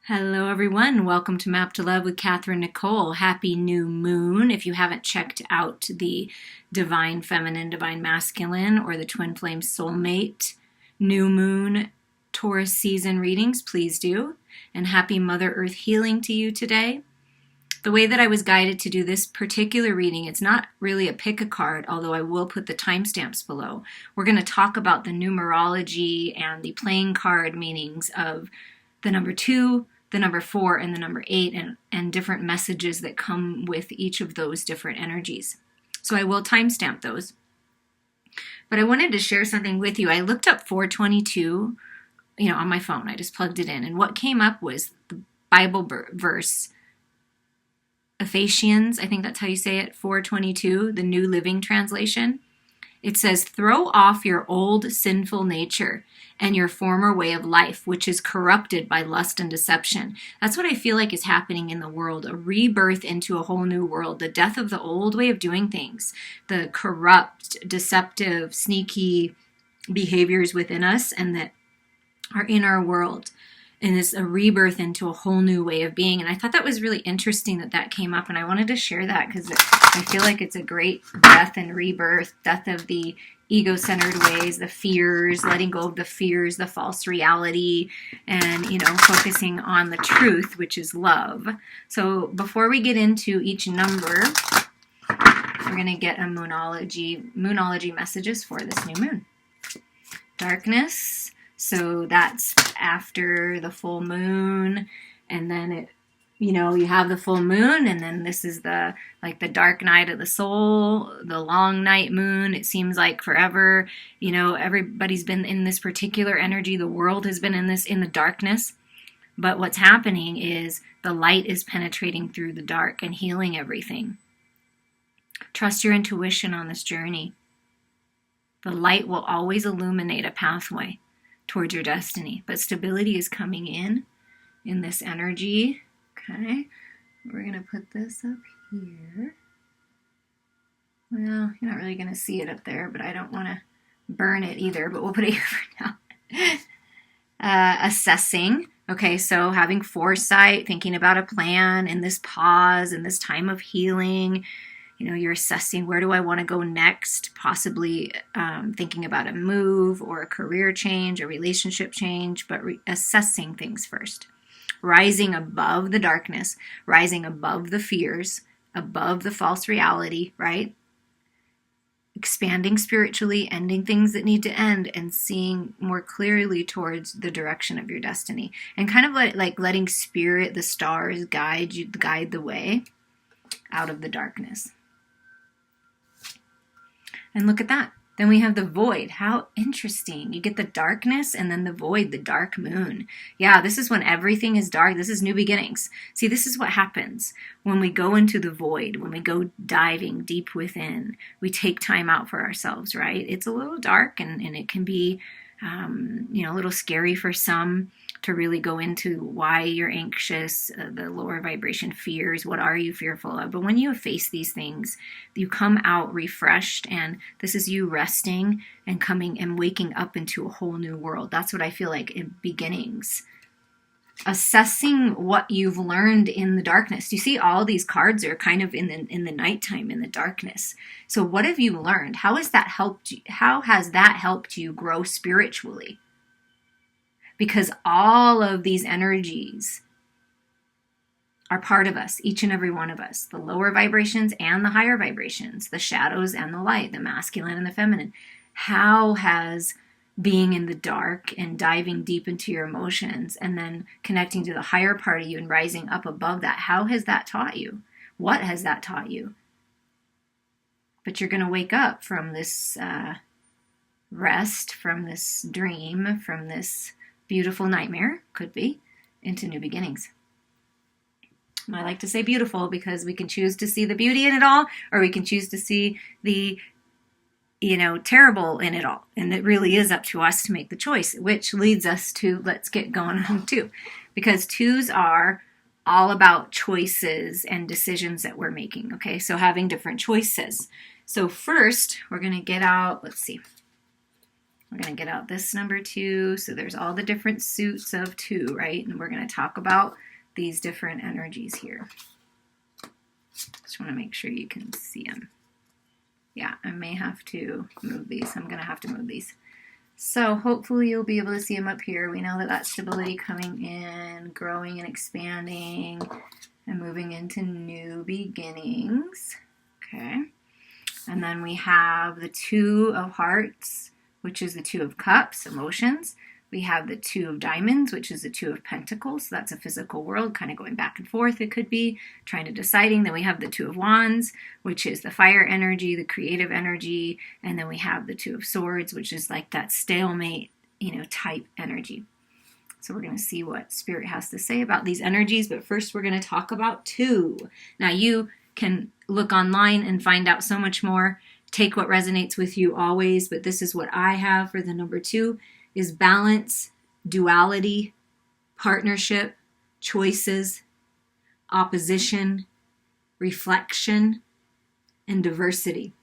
Hello, everyone. Welcome to Map to Love with Katherine Nichole. Happy new moon. If you haven't checked out the Divine Feminine, Divine Masculine, or the Twin Flame Soulmate new moon Taurus season readings, please do. And happy Mother Earth healing to you today. The way that I was guided to do this particular reading, it's not really a pick a card, although I will put the timestamps below. We're going to talk about the numerology and the playing card meanings of the number 2, the number 4, and the number 8, and different messages that come with each of those different energies. So I will timestamp those. But I wanted to share something with you. I looked up 422, on my phone. I just plugged it in. And what came up was the Bible verse, Ephesians, I think that's how you say it, 422, the New Living Translation. It says, "Throw off your old sinful nature and your former way of life, which is corrupted by lust and deception." That's what I feel like is happening in the world, a rebirth into a whole new world, the death of the old way of doing things, the corrupt, deceptive, sneaky behaviors within us and that are in our world. And it's a rebirth into a whole new way of being. And I thought that was really interesting that came up. And I wanted to share that because I feel like it's a great death and rebirth, death of the ego-centered ways, the fears, letting go of the fears, the false reality, and, focusing on the truth, which is love. So before we get into each number, we're going to get a moonology messages for this new moon. Darkness. So that's after the full moon, and then you have the full moon, and then this is the dark night of the soul, the long night moon. It seems like forever. Everybody's been in this particular energy. The world has been in the darkness. But what's happening is the light is penetrating through the dark and healing everything. Trust your intuition on this journey. The light will always illuminate a pathway towards your destiny, but stability is coming in this energy. Okay, we're going to put this up here. Well, you're not really going to see it up there, but I don't want to burn it either, but we'll put it here for now. Assessing. Okay, so having foresight, thinking about a plan in this pause, in this time of healing. You're assessing, where do I want to go next? Possibly thinking about a move or a career change, a relationship change, but assessing things first. Rising above the darkness, rising above the fears, above the false reality, right? Expanding spiritually, ending things that need to end, and seeing more clearly towards the direction of your destiny. And kind of like letting spirit, the stars, guide the way out of the darkness. And look at that. Then we have the void. How interesting. You get the darkness and then the void, the dark moon. Yeah, this is when everything is dark. This is new beginnings. See, this is what happens when we go into the void, when we go diving deep within. We take time out for ourselves, right? It's a little dark and it can be, a little scary for some to really go into why you're anxious, the lower vibration fears, what are you fearful of? But when you face these things, you come out refreshed, and this is you resting and coming and waking up into a whole new world. That's what I feel like in beginnings. Assessing what you've learned in the darkness. You see, all these cards are kind of in the nighttime, in the darkness. So what have you learned? How has that helped you? How has that helped you grow spiritually? Because all of these energies are part of us, each and every one of us. The lower vibrations and the higher vibrations, the shadows and the light, the masculine and the feminine. How has being in the dark and diving deep into your emotions and then connecting to the higher part of you and rising up above that, how has that taught you? What has that taught you? But you're going to wake up from this rest, from this dream, from this beautiful nightmare, could be, into new beginnings. I like to say beautiful because we can choose to see the beauty in it all, or we can choose to see the terrible in it all. And it really is up to us to make the choice, which leads us to let's get going on 2. Because 2s are all about choices and decisions that we're making. Okay, so having different choices. So first, we're going to get out, let's see. We're going to get out this number 2. So there's all the different suits of 2, right? And we're going to talk about these different energies here. Just want to make sure you can see them. Yeah, I may have to move these. I'm going to have to move these. So hopefully you'll be able to see them up here. We know that that's stability coming in, growing and expanding, and moving into new beginnings. Okay. And then we have the 2 of Hearts, which is the 2 of Cups, emotions. We have the 2 of Diamonds, which is the 2 of Pentacles. So that's a physical world, kind of going back and forth, it could be, trying to deciding. Then we have the 2 of Wands, which is the fire energy, the creative energy. And then we have the 2 of Swords, which is like that stalemate, type energy. So we're going to see what Spirit has to say about these energies. But first we're going to talk about 2. Now you can look online and find out so much more. Take what resonates with you always. But this is what I have for the number 2. Is balance, duality, partnership, choices, opposition, reflection, and diversity.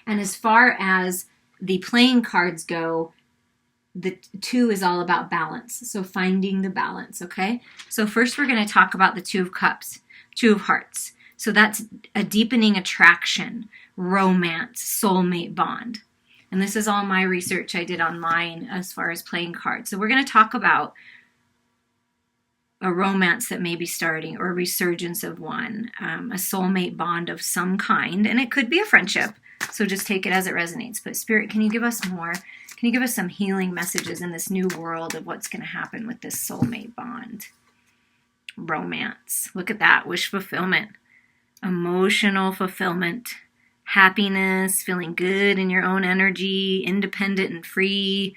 And as far as the playing cards go, the 2 is all about balance. So finding the balance, okay? So first we're going to talk about the 2 of Cups, 2 of Hearts. So that's a deepening attraction, romance, soulmate bond. And this is all my research I did online as far as playing cards. So we're going to talk about a romance that may be starting, or a resurgence of one, a soulmate bond of some kind. And it could be a friendship. So just take it as it resonates. But Spirit, can you give us more? Can you give us some healing messages in this new world of what's going to happen with this soulmate bond? Romance. Look at that. Wish fulfillment. Emotional fulfillment. Happiness, feeling good in your own energy, independent and free,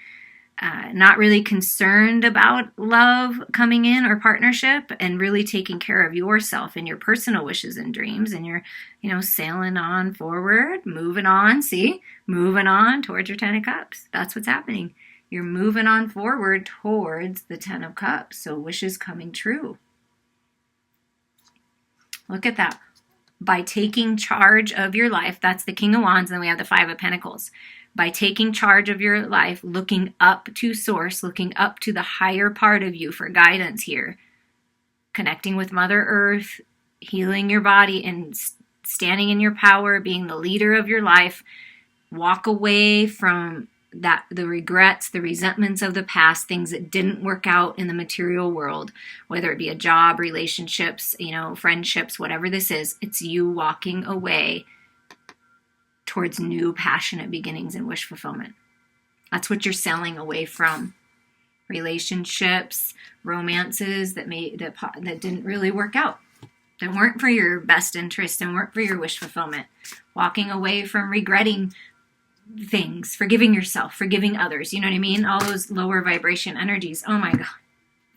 not really concerned about love coming in or partnership, and really taking care of yourself and your personal wishes and dreams. And you're, sailing on forward, moving on, moving on towards your 10 of Cups. That's what's happening. You're moving on forward towards the 10 of Cups. So wishes coming true. Look at that. By taking charge of your life, that's the King of Wands, and then we have the 5 of Pentacles. By taking charge of your life, looking up to Source, looking up to the higher part of you for guidance here, connecting with Mother Earth, healing your body, and standing in your power, being the leader of your life. Walk away from the regrets, the resentments of the past, things that didn't work out in the material world, whether it be a job, relationships, friendships, whatever this is. It's you walking away towards new passionate beginnings and wish fulfillment. That's what you're sailing away from. Relationships, romances that didn't really work out, that weren't for your best interest and weren't for your wish fulfillment. Walking away from regretting things, forgiving yourself, forgiving others. You know what I mean? All those lower vibration energies. Oh my God.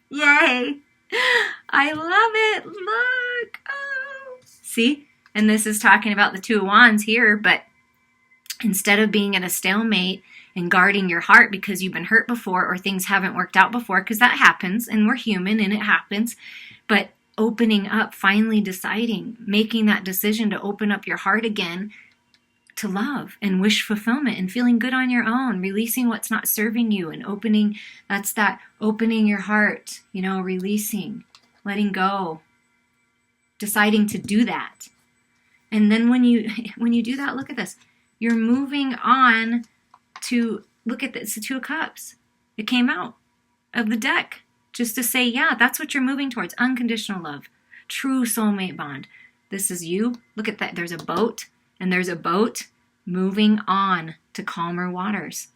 Yay. I love it. Look. Oh. See? And this is talking about the 2 of Wands here, but instead of being at a stalemate and guarding your heart because you've been hurt before or things haven't worked out before, because that happens and we're human and it happens, but opening up, finally deciding, making that decision to open up your heart again to love and wish fulfillment and feeling good on your own, releasing what's not serving you and opening, that's that opening your heart, releasing, letting go, deciding to do that. And then when you do that, look at this. You're moving on to, look at this, the 2 of Cups. It came out of the deck just to say, yeah, that's what you're moving towards. Unconditional love, true soulmate bond. This is you. Look at that. There's a boat. And there's a boat moving on to calmer waters,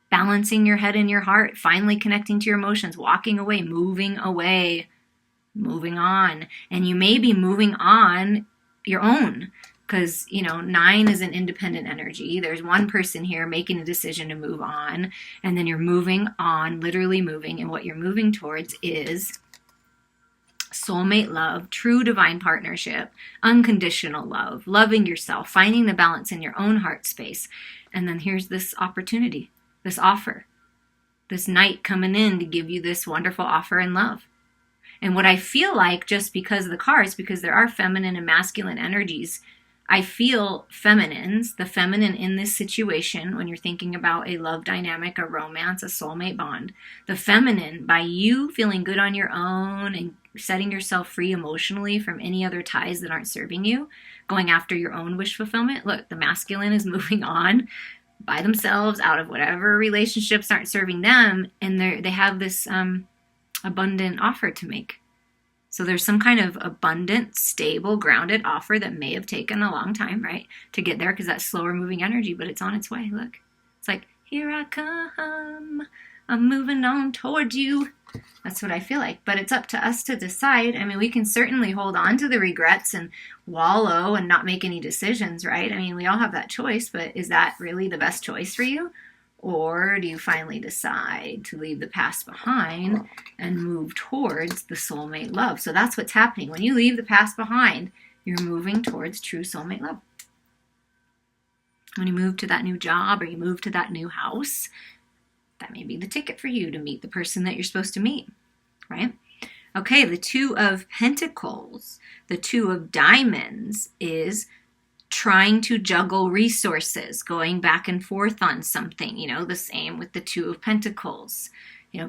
balancing your head and your heart, finally connecting to your emotions, walking away, moving on. And you may be moving on your own because, 9 is an independent energy. There's one person here making a decision to move on, and then you're moving on, literally moving. And what you're moving towards is soulmate love, true divine partnership, unconditional love, loving yourself, finding the balance in your own heart space. And then here's this opportunity, this offer, this knight coming in to give you this wonderful offer and love. And what I feel like, just because of the cards, because there are feminine and masculine energies, I feel feminines, the feminine in this situation, when you're thinking about a love dynamic, a romance, a soulmate bond, the feminine, by you feeling good on your own and setting yourself free emotionally from any other ties that aren't serving you, going after your own wish fulfillment. Look, the masculine is moving on by themselves out of whatever relationships aren't serving them, and they have this abundant offer to make. So there's some kind of abundant, stable, grounded offer that may have taken a long time, right, to get there, because that's slower moving energy, but it's on its way. Look, it's like, here I come, I'm moving on towards you. That's what I feel like. But it's up to us to decide. I mean, we can certainly hold on to the regrets and wallow and not make any decisions, right? I mean, we all have that choice, but is that really the best choice for you? Or do you finally decide to leave the past behind and move towards the soulmate love? So that's what's happening. When you leave the past behind, you're moving towards true soulmate love. When you move to that new job or you move to that new house, that may be the ticket for you to meet the person that you're supposed to meet, right? Okay, the Two of Pentacles, the Two of Diamonds is trying to juggle resources, going back and forth on something, the same with the Two of Pentacles,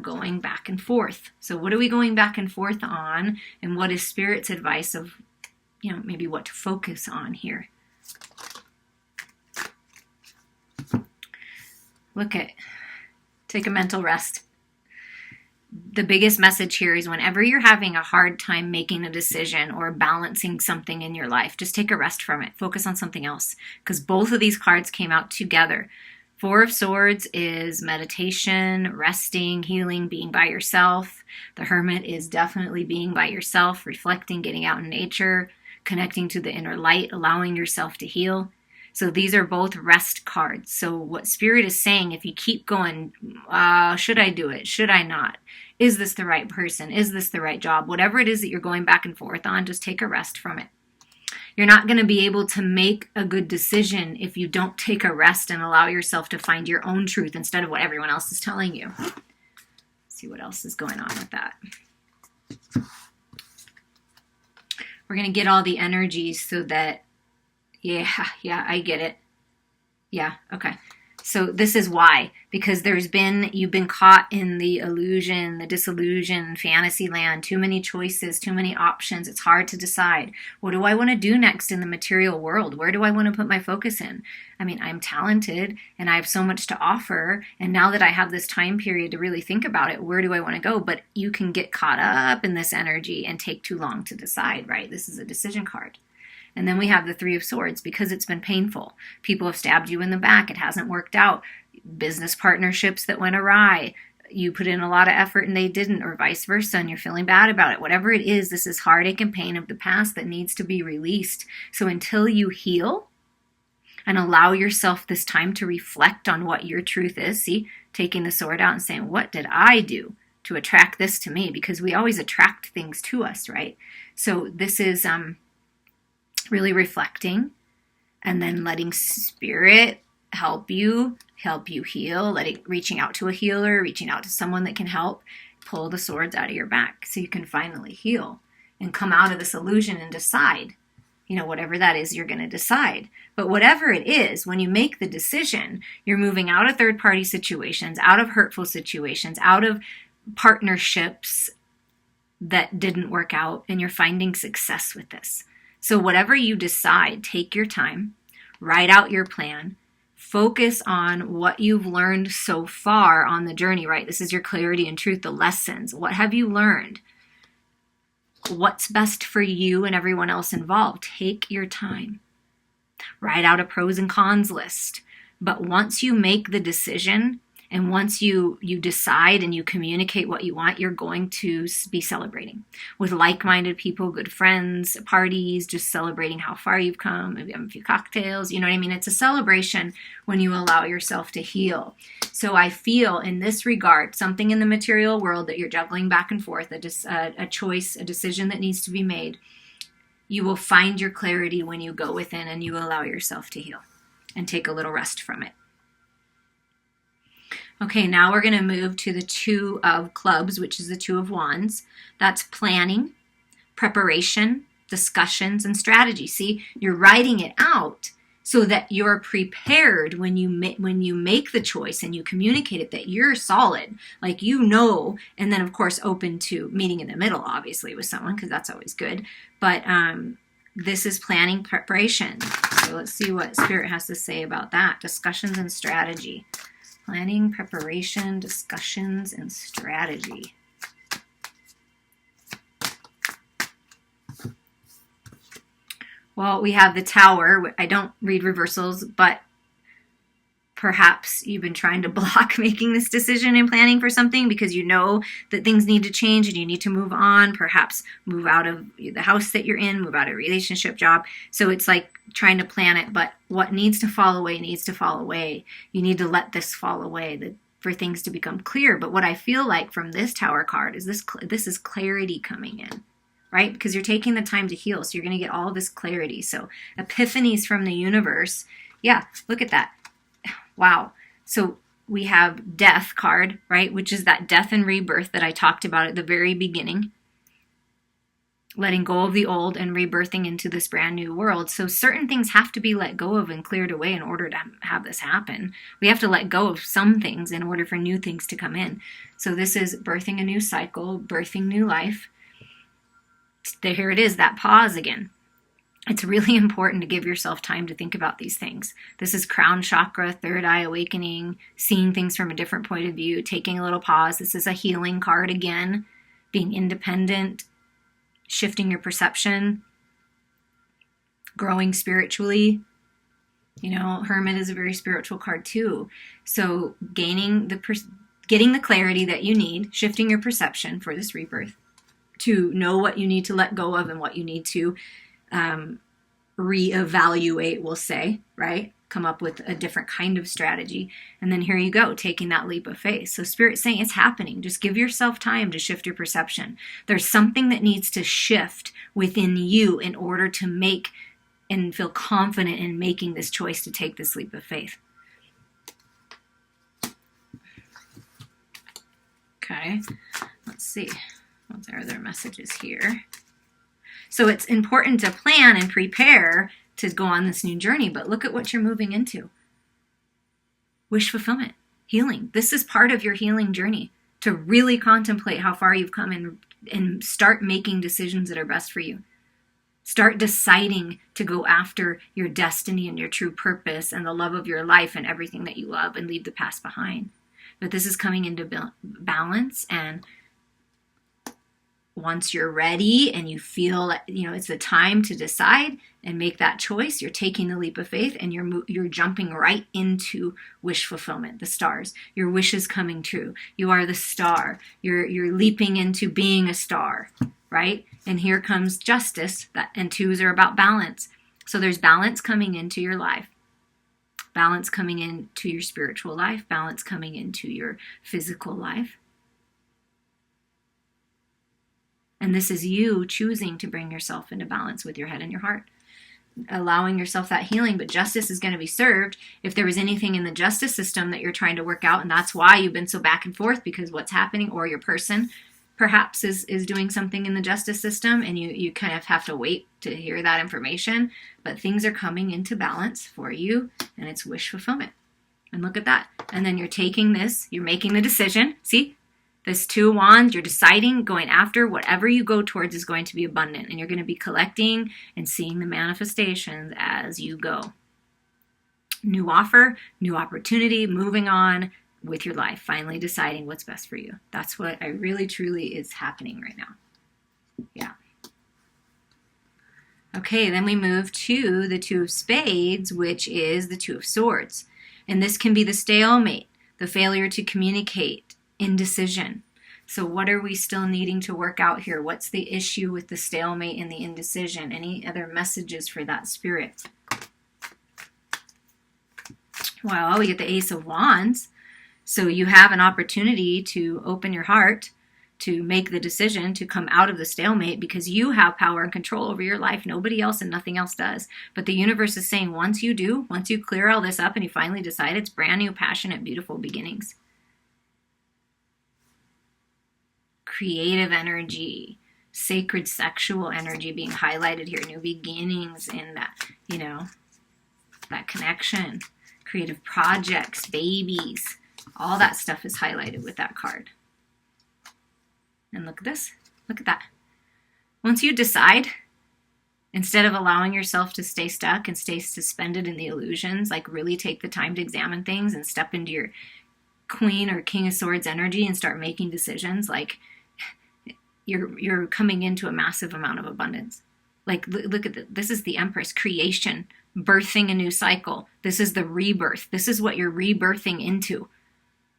going back and forth. So what are we going back and forth on? And what is Spirit's advice of, maybe what to focus on here? Take a mental rest. The biggest message here is whenever you're having a hard time making a decision or balancing something in your life, just take a rest from it. Focus on something else, because both of these cards came out together. Four of Swords is meditation, resting, healing, being by yourself. The Hermit is definitely being by yourself, reflecting, getting out in nature, connecting to the inner light, allowing yourself to heal. So these are both rest cards. So what Spirit is saying, if you keep going, should I do it? Should I not? Is this the right person? Is this the right job? Whatever it is that you're going back and forth on, just take a rest from it. You're not going to be able to make a good decision if you don't take a rest and allow yourself to find your own truth instead of what everyone else is telling you. Let's see what else is going on with that. We're going to get all the energies so that Yeah, I get it. Yeah, okay. So this is why, because you've been caught in the illusion, the disillusion, fantasy land, too many choices, too many options. It's hard to decide. What do I want to do next in the material world? Where do I want to put my focus in? I mean, I'm talented and I have so much to offer. And now that I have this time period to really think about it, where do I want to go? But you can get caught up in this energy and take too long to decide, right? This is a decision card. And then we have the Three of Swords, because it's been painful. People have stabbed you in the back. It hasn't worked out. Business partnerships that went awry. You put in a lot of effort and they didn't, or vice versa, and you're feeling bad about it. Whatever it is, this is heartache and pain of the past that needs to be released. So until you heal and allow yourself this time to reflect on what your truth is, see, taking the sword out and saying, what did I do to attract this to me? Because we always attract things to us, right? So this is really reflecting, and then letting Spirit help you heal, reaching out to a healer, reaching out to someone that can help pull the swords out of your back so you can finally heal and come out of this illusion and decide, whatever that is, you're going to decide. But whatever it is, when you make the decision, you're moving out of third-party situations, out of hurtful situations, out of partnerships that didn't work out, and you're finding success with this. So whatever you decide, take your time, write out your plan, focus on what you've learned so far on the journey, right? This is your clarity and truth, the lessons. What have you learned? What's best for you and everyone else involved? Take your time. Write out a pros and cons list. But once you make the decision, and once you decide and you communicate what you want, you're going to be celebrating with like-minded people, good friends, parties, just celebrating how far you've come, maybe have a few cocktails, you know what I mean? It's a celebration when you allow yourself to heal. So I feel in this regard, something in the material world that you're juggling back and forth, a choice, a decision that needs to be made, you will find your clarity when you go within and you allow yourself to heal and take a little rest from it. Okay, now we're going to move to the Two of Clubs, which is the Two of Wands. That's planning, preparation, discussions and strategy. See, you're writing it out so that you're prepared when you make the choice and you communicate it, that you're solid, like you know, and then of course open to meeting in the middle, obviously, with someone, because that's always good. But this is planning preparation. So let's see what Spirit has to say about that. Discussions and strategy. Planning, preparation, discussions, and strategy. Well, we have the Tower. I don't read reversals, but perhaps you've been trying to block making this decision and planning for something because you know that things need to change and you need to move on, perhaps move out of the house that you're in, move out of a relationship, job. So it's like trying to plan it, but what needs to fall away needs to fall away. You need to let this fall away for things to become clear. But what I feel like from this Tower card is this is clarity coming in. Right? Because you're taking the time to heal. So you're going to get all this clarity. So epiphanies from the universe. Yeah, look at that. Wow. So we have death card, right? Which is that death and rebirth that I talked about at the very beginning. Letting go of the old and rebirthing into this brand new world. So certain things have to be let go of and cleared away in order to have this happen. We have to let go of some things in order for new things to come in. So this is birthing a new cycle, birthing new life. Here it is, that pause again. It's really important to give yourself time to think about these things. This is crown chakra, third eye awakening, seeing things from a different point of view, taking a little pause. This is a healing card again, being independent, shifting your perception, growing spiritually. You know, Hermit is a very spiritual card too. So getting the clarity that you need, shifting your perception for this rebirth, to know what you need to let go of and what you need to reevaluate, we'll say, right? Come up with a different kind of strategy. And then here you go, taking that leap of faith. So Spirit's saying it's happening. Just give yourself time to shift your perception. There's something that needs to shift within you in order to make and feel confident in making this choice to take this leap of faith. Okay, let's see. What's our other messages here? So it's important to plan and prepare to go on this new journey, but look at what you're moving into. Wish fulfillment, healing. This is part of your healing journey, to really contemplate how far you've come and start making decisions that are best for you. Start deciding to go after your destiny and your true purpose and the love of your life and everything that you love, and leave the past behind. But this is coming into balance, and once you're ready and you feel, it's the time to decide and make that choice, you're taking the leap of faith and you're jumping right into wish fulfillment, the stars. Your wish is coming true. You are the star. You're leaping into being a star, right? And here comes justice, and twos are about balance. So there's balance coming into your life. Balance coming into your spiritual life. Balance coming into your physical life. And this is you choosing to bring yourself into balance with your head and your heart, allowing yourself that healing. But justice is going to be served. If there was anything in the justice system that you're trying to work out, and that's why you've been so back and forth, because what's happening, or your person perhaps is doing something in the justice system, and you kind of have to wait to hear that information. But things are coming into balance for you, and it's wish fulfillment. And look at that. And then you're taking this, you're making the decision. See? This Two of Wands, you're deciding, going after whatever you go towards is going to be abundant. And you're going to be collecting and seeing the manifestations as you go. New offer, new opportunity, moving on with your life. Finally deciding what's best for you. That's what I really, truly is happening right now. Yeah. Okay, then we move to the Two of Spades, which is the Two of Swords. And this can be the stalemate, the failure to communicate, indecision. So what are we still needing to work out here? What's the issue with the stalemate and the indecision? Any other messages for that, Spirit? Well, we get the Ace of Wands. So you have an opportunity to open your heart, to make the decision to come out of the stalemate, because you have power and control over your life. Nobody else and nothing else does. But the universe is saying once you clear all this up and you finally decide, it's brand new, passionate, beautiful beginnings. Creative energy, sacred sexual energy being highlighted here. New beginnings in that, that connection. Creative projects, babies, all that stuff is highlighted with that card. And look at this. Look at that. Once you decide, instead of allowing yourself to stay stuck and stay suspended in the illusions, like really take the time to examine things and step into your Queen or King of Swords energy and start making decisions, like you're coming into a massive amount of abundance. Like, look at this is the Empress, creation, birthing a new cycle. This is the rebirth. This is what you're rebirthing into,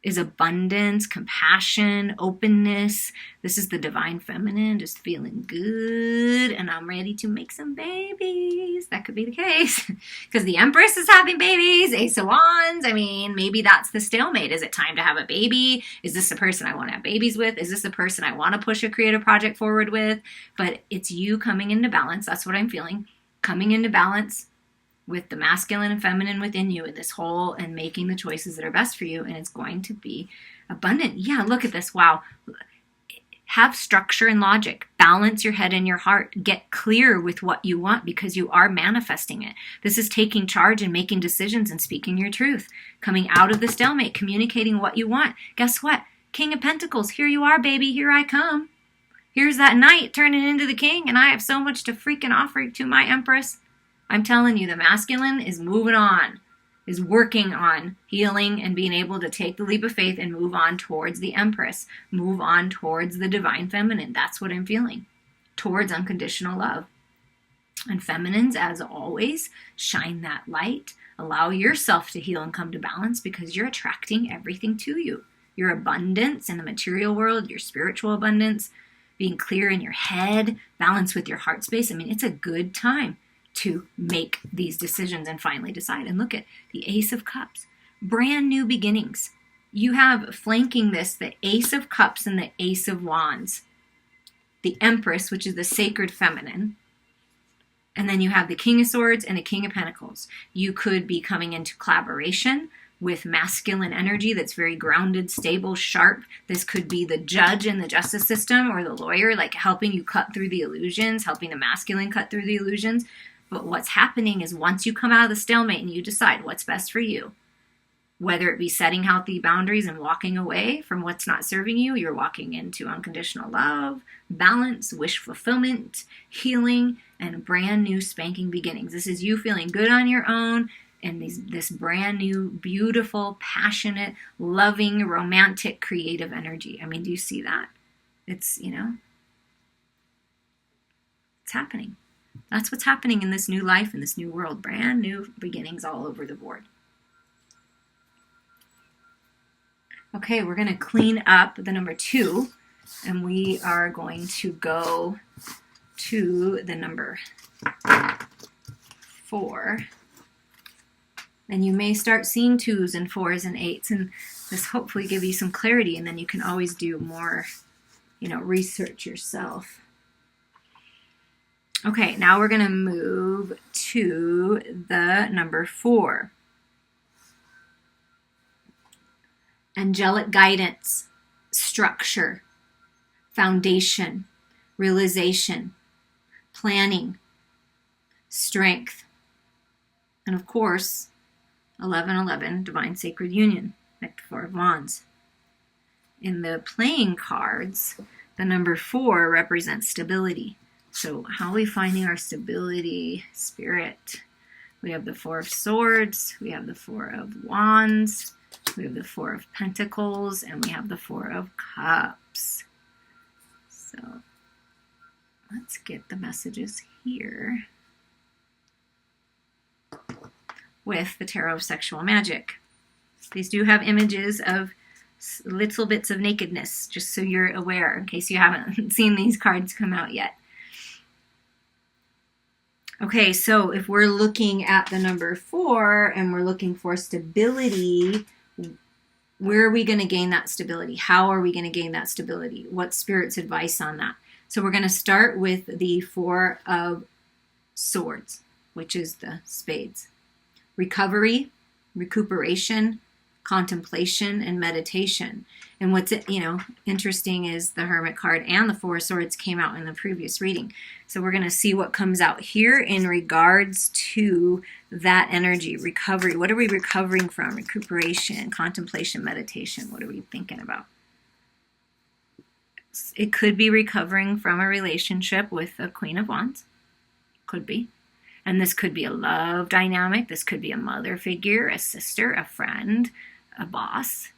is abundance, compassion, openness. This is the divine feminine, just feeling good, and I'm ready to make some babies. That could be the case, because the Empress is having babies, Ace of Wands. I mean, maybe that's the stalemate. Is it time to have a baby? Is this the person I want to have babies with? Is this the person I want to push a creative project forward with? But it's you coming into balance. That's what I'm feeling. Coming into balance with the masculine and feminine within you in this whole, and making the choices that are best for you, and it's going to be abundant. Yeah, look at this. Wow. Have structure and logic. Balance your head and your heart. Get clear with what you want, because you are manifesting it. This is taking charge and making decisions and speaking your truth. Coming out of the stalemate, communicating what you want. Guess what? King of Pentacles, here you are, baby. Here I come. Here's that knight turning into the king, and I have so much to freaking offer to my Empress. I'm telling you, the masculine is moving on, is working on healing and being able to take the leap of faith and move on towards the Empress, move on towards the divine feminine. That's what I'm feeling, towards unconditional love. And feminines, as always, shine that light. Allow yourself to heal and come to balance, because you're attracting everything to you. Your abundance in the material world, your spiritual abundance, being clear in your head, balance with your heart space. I mean, it's a good time to make these decisions and finally decide. And look at the Ace of Cups, brand new beginnings. You have flanking this, the Ace of Cups and the Ace of Wands, the Empress, which is the sacred feminine. And then you have the King of Swords and the King of Pentacles. You could be coming into collaboration with masculine energy that's very grounded, stable, sharp. This could be the judge in the justice system, or the lawyer, like helping you cut through the illusions, helping the masculine cut through the illusions. But what's happening is, once you come out of the stalemate and you decide what's best for you, whether it be setting healthy boundaries and walking away from what's not serving you, you're walking into unconditional love, balance, wish fulfillment, healing, and brand new spanking beginnings. This is you feeling good on your own, and this brand new, beautiful, passionate, loving, romantic, creative energy. I mean, do you see that? It's, it's happening. That's what's happening in this new life, in this new world. Brand new beginnings all over the board. Okay, we're going to clean up the number 2, and we are going to go to the number 4. And you may start seeing 2s and 4s and 8s, and this hopefully give you some clarity, and then you can always do more, research yourself. Okay, now we're going to move to the number 4. Angelic guidance, structure, foundation, realization, planning, strength, and of course, 1111, divine sacred union, like the Four of Wands. In the playing cards, the number 4 represents stability. So how are we finding our stability, spirit? We have the 4 of Swords, we have the 4 of Wands, we have the 4 of Pentacles, and we have the 4 of Cups. So let's get the messages here with the Tarot of Sexual Magic. These do have images of little bits of nakedness, just so you're aware, in case you haven't seen these cards come out yet. Okay, so if we're looking at the number 4 and we're looking for stability, where are we going to gain that stability? How are we going to gain that stability? What's Spirit's advice on that? So we're going to start with the 4 of Swords, which is the spades. Recovery, recuperation, contemplation and meditation. And what's, interesting is the Hermit card and the Four of Swords came out in the previous reading. So we're going to see what comes out here in regards to that energy, recovery. What are we recovering from? Recuperation, contemplation, meditation. What are we thinking about? It could be recovering from a relationship with a Queen of Wands. Could be. And this could be a love dynamic. This could be a mother figure, a sister, a friend, a boss.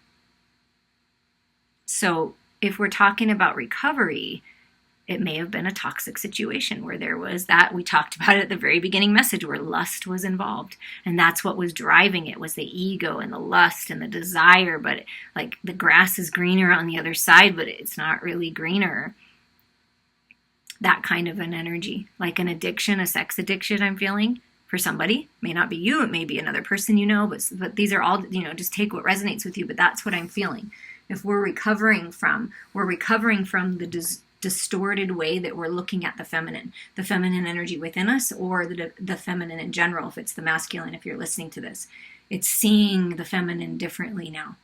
So if we're talking about recovery, it may have been a toxic situation where there was that, we talked about it at the very beginning message, where lust was involved. And that's what was driving it, was the ego and the lust and the desire. But like the grass is greener on the other side, but it's not really greener. That kind of an energy, like an addiction, a sex addiction I'm feeling for somebody. May not be you, it may be another person but these are all, just take what resonates with you, but that's what I'm feeling. If we're recovering from the distorted way that we're looking at the feminine energy within us, or the feminine in general, if it's the masculine, if you're listening to this. It's seeing the feminine differently now.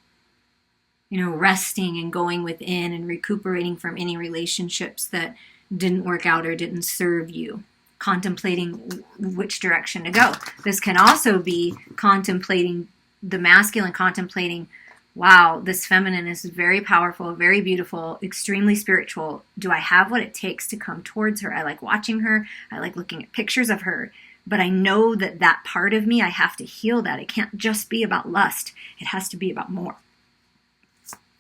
Resting and going within and recuperating from any relationships that didn't work out or didn't serve you. Contemplating which direction to go. This can also be contemplating the masculine, contemplating, wow, this feminine is very powerful, very beautiful, extremely spiritual. Do I have what it takes to come towards her? I like watching her. I like looking at pictures of her. But I know that part of me, I have to heal that. It can't just be about lust. It has to be about more.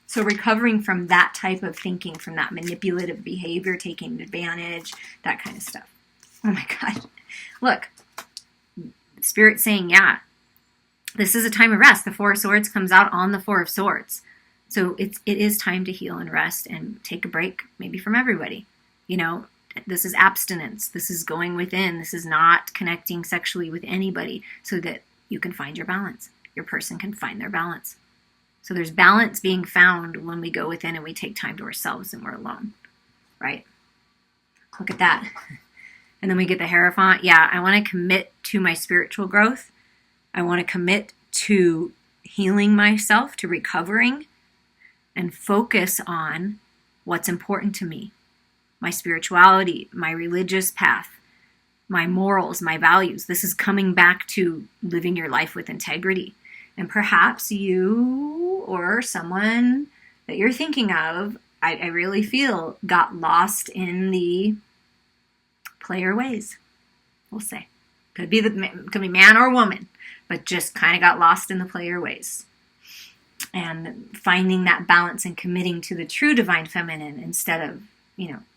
So recovering from that type of thinking, from that manipulative behavior, taking advantage, that kind of stuff. Oh my God. Look, Spirit saying, yeah, this is a time of rest. The Four of Swords comes out on the Four of Swords. So it is time to heal and rest and take a break, maybe from everybody. This is abstinence. This is going within. This is not connecting sexually with anybody, so that you can find your balance. Your person can find their balance. So there's balance being found when we go within and we take time to ourselves and we're alone, right? Look at that. And then we get the Hierophant. Yeah, I want to commit to my spiritual growth. I want to commit to healing myself, to recovering, and focus on what's important to me. My spirituality, my religious path, my morals, my values. This is coming back to living your life with integrity. And perhaps you or someone that you're thinking of, I really feel, got lost in the player ways. We'll say. Could be man or woman, but just kind of got lost in the player ways. And finding that balance and committing to the true divine feminine instead of,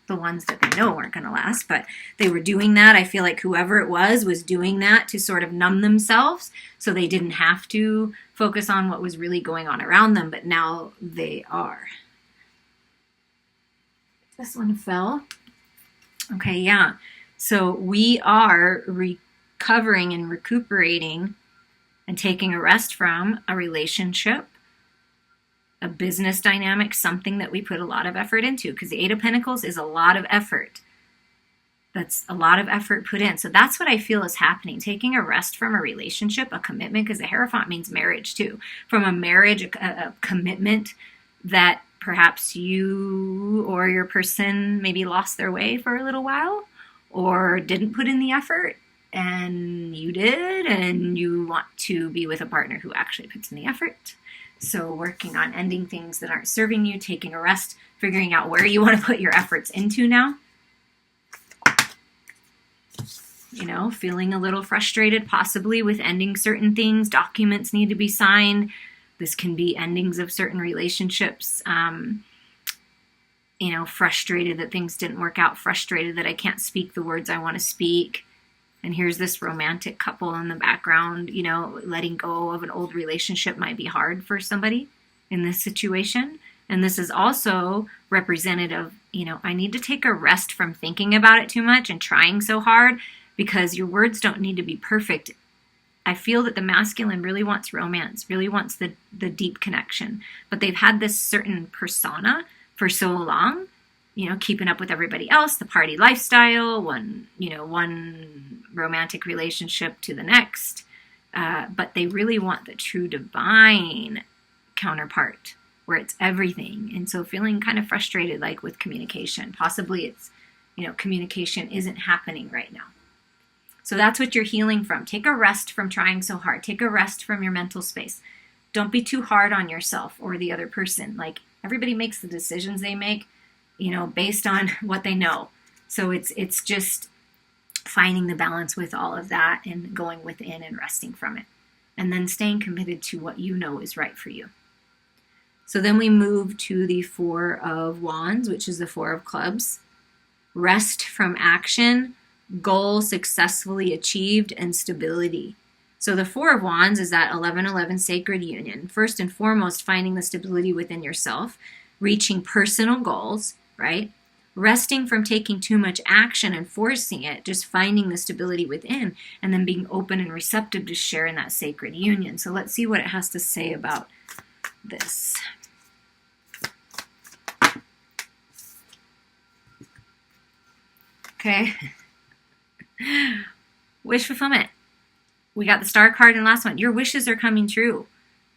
the ones that they know weren't going to last. But they were doing that. I feel like whoever it was doing that to sort of numb themselves so they didn't have to focus on what was really going on around them. But now they are. This one fell. Okay, yeah. So we are recovering and recuperating and taking a rest from a relationship, a business dynamic, something that we put a lot of effort into, because the Eight of Pentacles is a lot of effort. That's a lot of effort put in. So that's what I feel is happening. Taking a rest from a relationship, a commitment, because the Hierophant means marriage too. From a marriage, a commitment that perhaps you or your person maybe lost their way for a little while or didn't put in the effort, and you did, and you want to be with a partner who actually puts in the effort. So working on ending things that aren't serving you, taking a rest, figuring out where you want to put your efforts into now. Feeling a little frustrated possibly with ending certain things. Documents need to be signed. This can be endings of certain relationships. Frustrated that things didn't work out. Frustrated that I can't speak the words I want to speak. And here's this romantic couple in the background. Letting go of an old relationship might be hard for somebody in this situation. And this is also representative, I need to take a rest from thinking about it too much and trying so hard, because your words don't need to be perfect. I feel that the masculine really wants romance, really wants the deep connection. But they've had this certain persona for so long, keeping up with everybody else, the party lifestyle, one romantic relationship to the next. But they really want the true divine counterpart where it's everything. And so feeling kind of frustrated, like with communication. Possibly it's, communication isn't happening right now. So that's what you're healing from. Take a rest from trying so hard. Take a rest from your mental space. Don't be too hard on yourself or the other person. Like, everybody makes the decisions they make, based on what they know. So it's just finding the balance with all of that and going within and resting from it. And then staying committed to what you know is right for you. So then we move to the Four of Wands, which is the Four of Clubs. Rest from action, goal successfully achieved, and stability. So the Four of Wands is that 11-11 sacred union. First and foremost, finding the stability within yourself, reaching personal goals, right? Resting from taking too much action and forcing it, just finding the stability within, and then being open and receptive to share in that sacred union. So let's see what it has to say about this. Okay. Wish fulfillment. We got the Star card in the last one. Your wishes are coming true.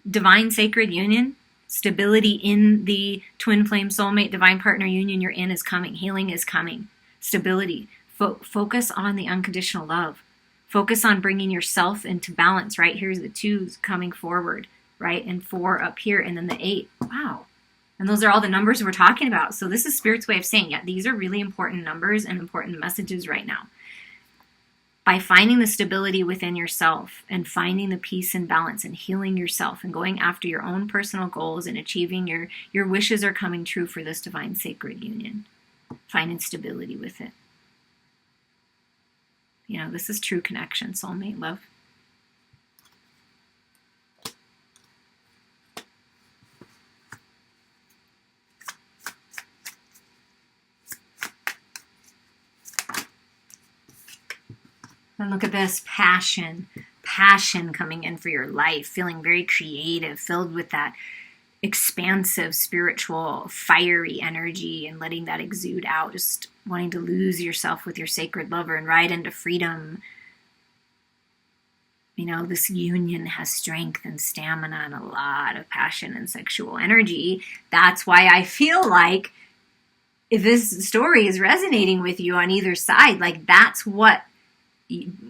Divine sacred union. Stability in the twin flame soulmate divine partner union you're in is coming. Healing is coming. Stability. Focus on the unconditional love. Focus on bringing yourself into balance, right? Here's the 2s coming forward, right? And 4 up here, and then the 8. Wow. And those are all the numbers we're talking about. So this is Spirit's way of saying, yeah, these are really important numbers and important messages right now. By finding the stability within yourself and finding the peace and balance and healing yourself and going after your own personal goals and achieving your wishes are coming true for this divine sacred union. Finding stability with it. This is true connection, soulmate love. And look at this, passion coming in for your life, feeling very creative, filled with that expansive, spiritual, fiery energy and letting that exude out, just wanting to lose yourself with your sacred lover and ride into freedom. This union has strength and stamina and a lot of passion and sexual energy. That's why I feel like if this story is resonating with you on either side, like that's what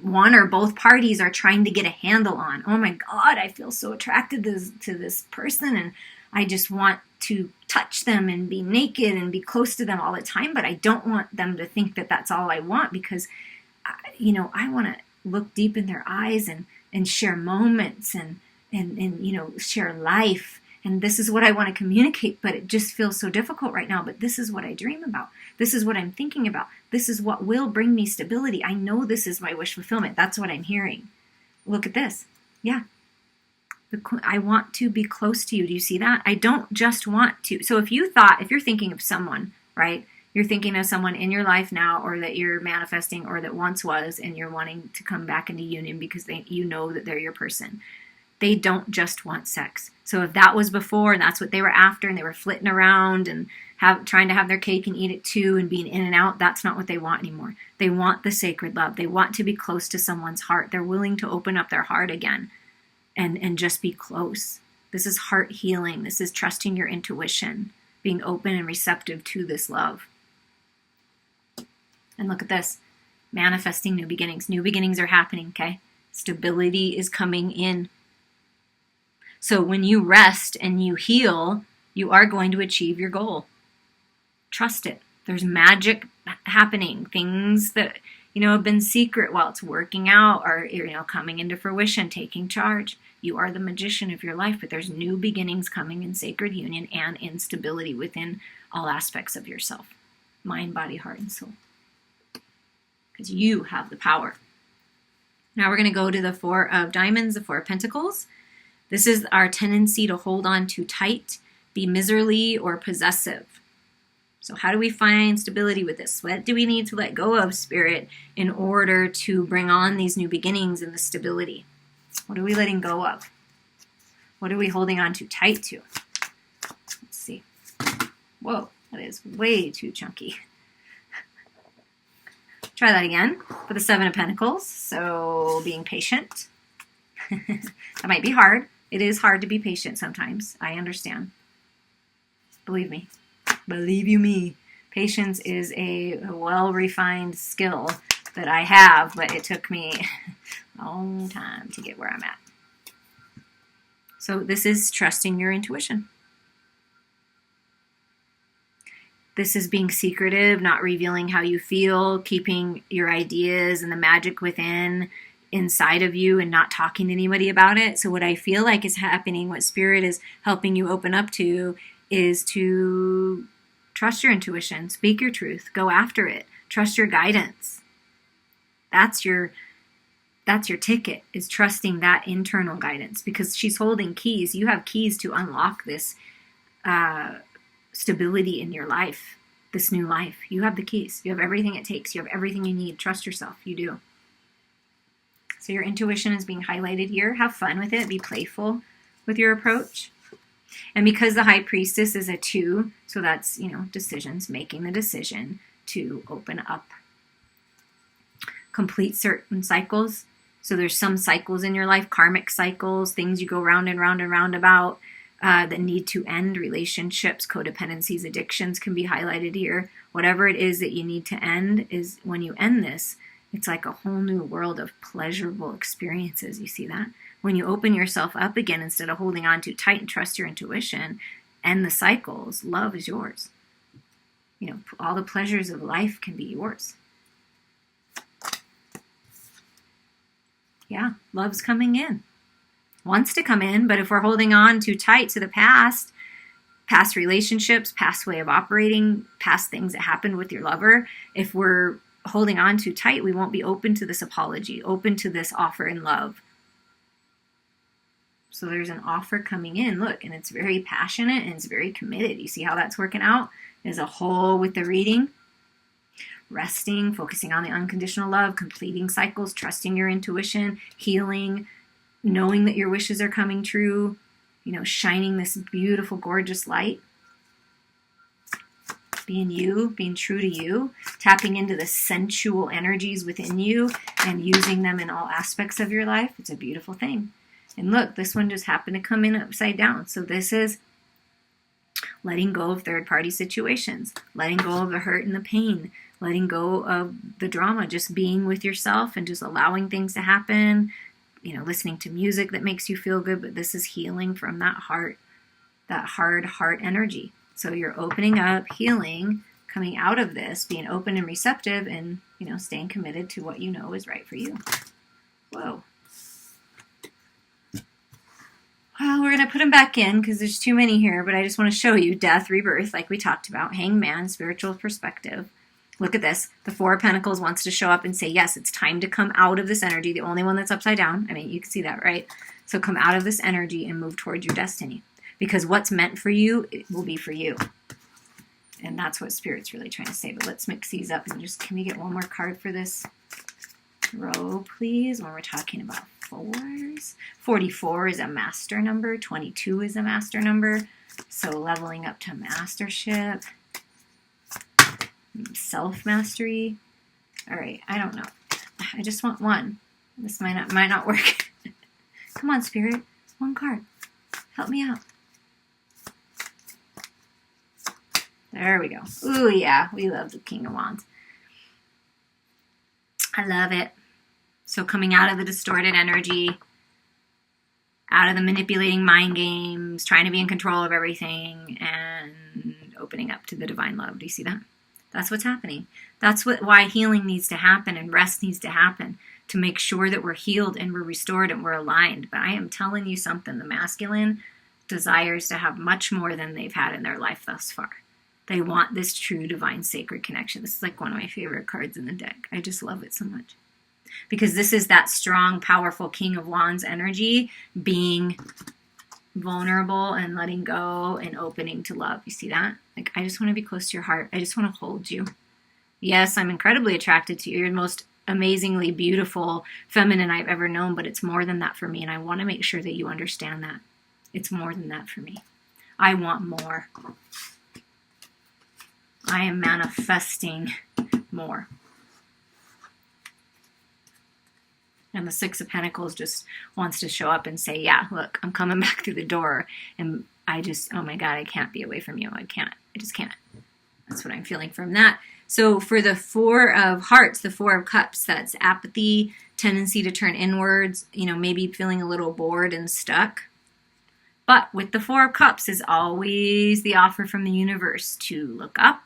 one or both parties are trying to get a handle on. Oh my God, I feel so attracted to this person and I just want to touch them and be naked and be close to them all the time, but I don't want them to think that that's all I want because, I want to look deep in their eyes and share moments and share life. And this is what I want to communicate, but it just feels so difficult right now. But this is what I dream about. This is what I'm thinking about. This is what will bring me stability. I know this is my wish fulfillment. That's what I'm hearing. Look at this. Yeah. I want to be close to you. Do you see that? I don't just want to. So if you're thinking of someone, right? You're thinking of someone in your life now or that you're manifesting or that once was and you're wanting to come back into union because you know that they're your person. They don't just want sex. So if that was before and that's what they were after and they were flitting around and trying to have their cake and eat it too and being in and out, that's not what they want anymore. They want the sacred love. They want to be close to someone's heart. They're willing to open up their heart again and just be close. This is heart healing. This is trusting your intuition, being open and receptive to this love. And look at this, manifesting new beginnings. New beginnings are happening, okay? Stability is coming in. So when you rest and you heal, you are going to achieve your goal. Trust it. There's magic happening. Things that, have been secret while it's working out are, coming into fruition, taking charge. You are the magician of your life, but there's new beginnings coming in sacred union and in stability within all aspects of yourself. Mind, body, heart, and soul. Because you have the power. Now we're going to go to the Four of Diamonds, the Four of Pentacles. This is our tendency to hold on too tight, be miserly, or possessive. So how do we find stability with this? What do we need to let go of, Spirit, in order to bring on these new beginnings and the stability? What are we letting go of? What are we holding on too tight to? Let's see. Whoa, that is way too chunky. Try that again for the Seven of Pentacles. So being patient. That might be hard. It is hard to be patient sometimes. I understand. Believe me. Believe you me. Patience is a well-refined skill that I have, but it took me a long time to get where I'm at. So this is trusting your intuition. This is being secretive, not revealing how you feel, keeping your ideas and the magic within inside of you and not talking to anybody about it. So what I feel like is happening, what Spirit is helping you open up to, is to trust your intuition, speak your truth, go after it, trust your guidance. That's your ticket, is trusting that internal guidance, because she's holding keys. You have keys to unlock this stability in your life, this new life. You have the keys. You have everything it takes. You have everything you need. Trust yourself. You do. So your intuition is being highlighted here. Have fun with it. Be playful with your approach. And because the High Priestess is a 2, so that's, decisions, making the decision to open up. Complete certain cycles. So there's some cycles in your life, karmic cycles, things you go round and round and round about that need to end. Relationships, codependencies, addictions can be highlighted here. Whatever it is that you need to end, is when you end this, it's like a whole new world of pleasurable experiences. You see that? When you open yourself up again, instead of holding on too tight and trust your intuition, end the cycles, love is yours. All the pleasures of life can be yours. Yeah, love's coming in. Wants to come in, but if we're holding on too tight to the past relationships, past way of operating, past things that happened with your lover, if we're holding on too tight, we won't be open to this apology, open to this offer in love. So there's an offer coming in, look, and it's very passionate and it's very committed. You see how that's working out as a whole with the reading? Resting, focusing on the unconditional love, completing cycles, trusting your intuition, healing, knowing that your wishes are coming true, shining this beautiful, gorgeous light. Being you, being true to you, tapping into the sensual energies within you and using them in all aspects of your life. It's a beautiful thing. And look, this one just happened to come in upside down. So this is letting go of third-party situations, letting go of the hurt and the pain, letting go of the drama, just being with yourself and just allowing things to happen, listening to music that makes you feel good. But this is healing from that heart, that hard heart energy. So you're opening up, healing, coming out of this, being open and receptive, and, staying committed to what you know is right for you. Whoa. Well, we're going to put them back in because there's too many here, but I just want to show you death, rebirth, like we talked about, hangman, spiritual perspective. Look at this. The Four of Pentacles wants to show up and say, yes, it's time to come out of this energy, the only one that's upside down. I mean, you can see that, right? So come out of this energy and move towards your destiny, because what's meant for you, it will be for you. And that's what Spirit's really trying to say. But let's mix these up and can we get one more card for this row, please, when we're talking about fours? 44 is a master number. 22 is a master number. So leveling up to mastership. Self-mastery. All right, I don't know. I just want one. This might not work. Come on, Spirit. One card. Help me out. There we go. Ooh, yeah. We love the King of Wands. I love it. So coming out of the distorted energy, out of the manipulating mind games, trying to be in control of everything, and opening up to the divine love. Do you see that? That's what's happening. That's why healing needs to happen and rest needs to happen, to make sure that we're healed and we're restored and we're aligned. But I am telling you something. The masculine desires to have much more than they've had in their life thus far. They want this true divine sacred connection. This is like one of my favorite cards in the deck. I just love it so much. Because this is that strong, powerful King of Wands energy, being vulnerable and letting go and opening to love. You see that? Like, I just want to be close to your heart. I just want to hold you. Yes, I'm incredibly attracted to you. You're the most amazingly beautiful feminine I've ever known, but it's more than that for me, and I want to make sure that you understand that. It's more than that for me. I want more. I am manifesting more. And the Six of Pentacles just wants to show up and say, yeah, look, I'm coming back through the door. And oh my God, I can't be away from you. I just can't. That's what I'm feeling from that. So for the Four of Hearts, the Four of Cups, that's apathy, tendency to turn inwards, maybe feeling a little bored and stuck. But with the Four of Cups is always the offer from the universe to look up,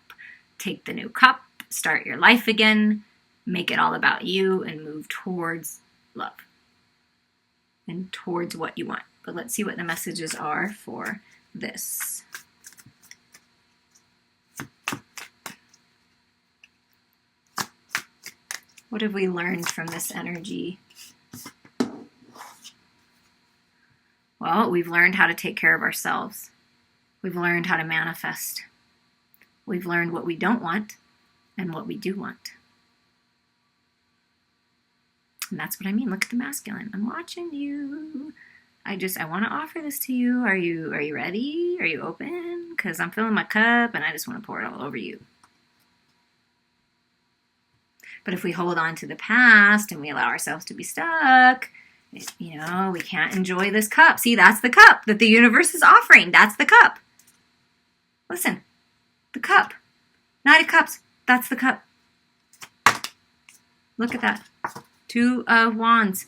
take the new cup, start your life again, make it all about you, and move towards love and towards what you want. But let's see what the messages are for this. What have we learned from this energy? Well, we've learned how to take care of ourselves. We've learned how to manifest. We've learned what we don't want and what we do want. And that's what I mean. Look at the masculine. I'm watching you. I want to offer this to you. Are you ready? Are you open? Because I'm filling my cup and I just want to pour it all over you. But if we hold on to the past and we allow ourselves to be stuck, we can't enjoy this cup. See, that's the cup that the universe is offering. That's the cup. Listen, the cup. Knight of Cups. That's the cup. Look at that. Two of Wands.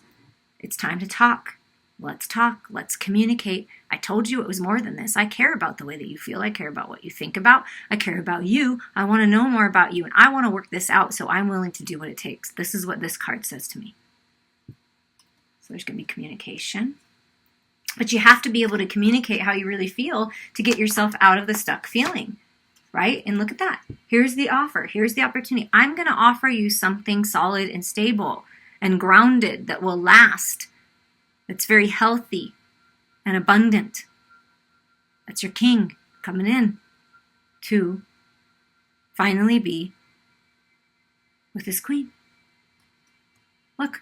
It's time to talk. Let's talk. Let's communicate. I told you it was more than this. I care about the way that you feel. I care about what you think about. I care about you. I want to know more about you, and I want to work this out, so I'm willing to do what it takes. This is what this card says to me. So there's going to be communication. But you have to be able to communicate how you really feel to get yourself out of the stuck feeling, right? And look at that. Here's the offer. Here's the opportunity. I'm going to offer you something solid and stable and grounded that will last. That's very healthy and abundant. That's your king coming in to finally be with his queen. Look,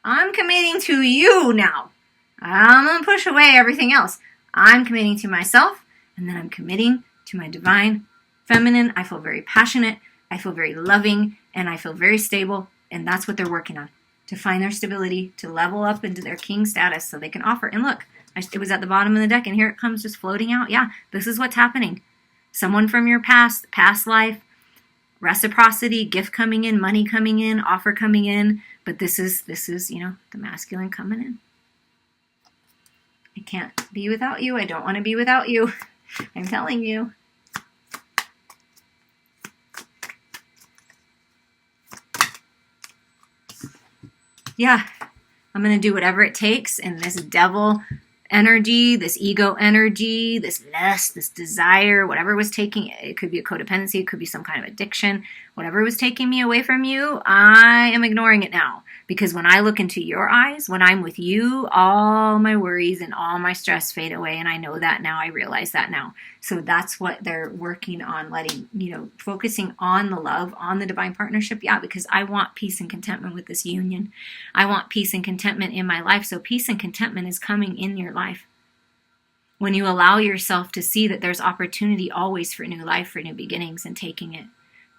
I'm committing to you now. I'm going to push away everything else. I'm committing to myself, and then I'm committing to my divine feminine. I feel very passionate. I feel very loving, and I feel very stable, and that's what they're working on. To find their stability, to level up into their king status so they can offer. And look, it was at the bottom of the deck, and here it comes just floating out. Yeah, this is what's happening. Someone from your past life, reciprocity, gift coming in, money coming in, offer coming in. But this is the masculine coming in. I can't be without you. I don't want to be without you. I'm telling you. Yeah, I'm going to do whatever it takes. And this devil energy, this ego energy, this lust, this desire, whatever was taking, it could be a codependency, it could be some kind of addiction, whatever was taking me away from you, I am ignoring it now. Because when I look into your eyes, when I'm with you, all my worries and all my stress fade away. And I know that now. I realize that now. So that's what they're working on, focusing on the love, on the divine partnership. Yeah, because I want peace and contentment with this union. I want peace and contentment in my life. So peace and contentment is coming in your life. When you allow yourself to see that there's opportunity always for new life, for new beginnings, and taking it.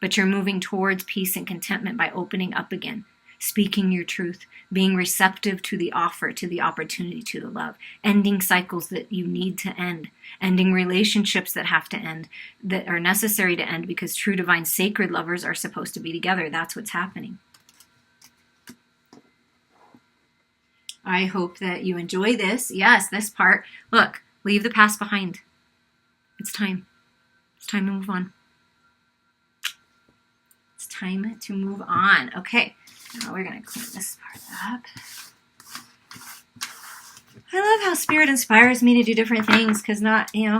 But you're moving towards peace and contentment by opening up again. Speaking your truth, being receptive to the offer, to the opportunity, to the love, ending cycles that you need to end, ending relationships that have to end, that are necessary to end because true, divine, sacred lovers are supposed to be together. That's what's happening. I hope that you enjoy this. Yes, this part. Look, leave the past behind. It's time. It's time to move on. It's time to move on. Okay. Now we're going to clean this part up. I love how Spirit inspires me to do different things because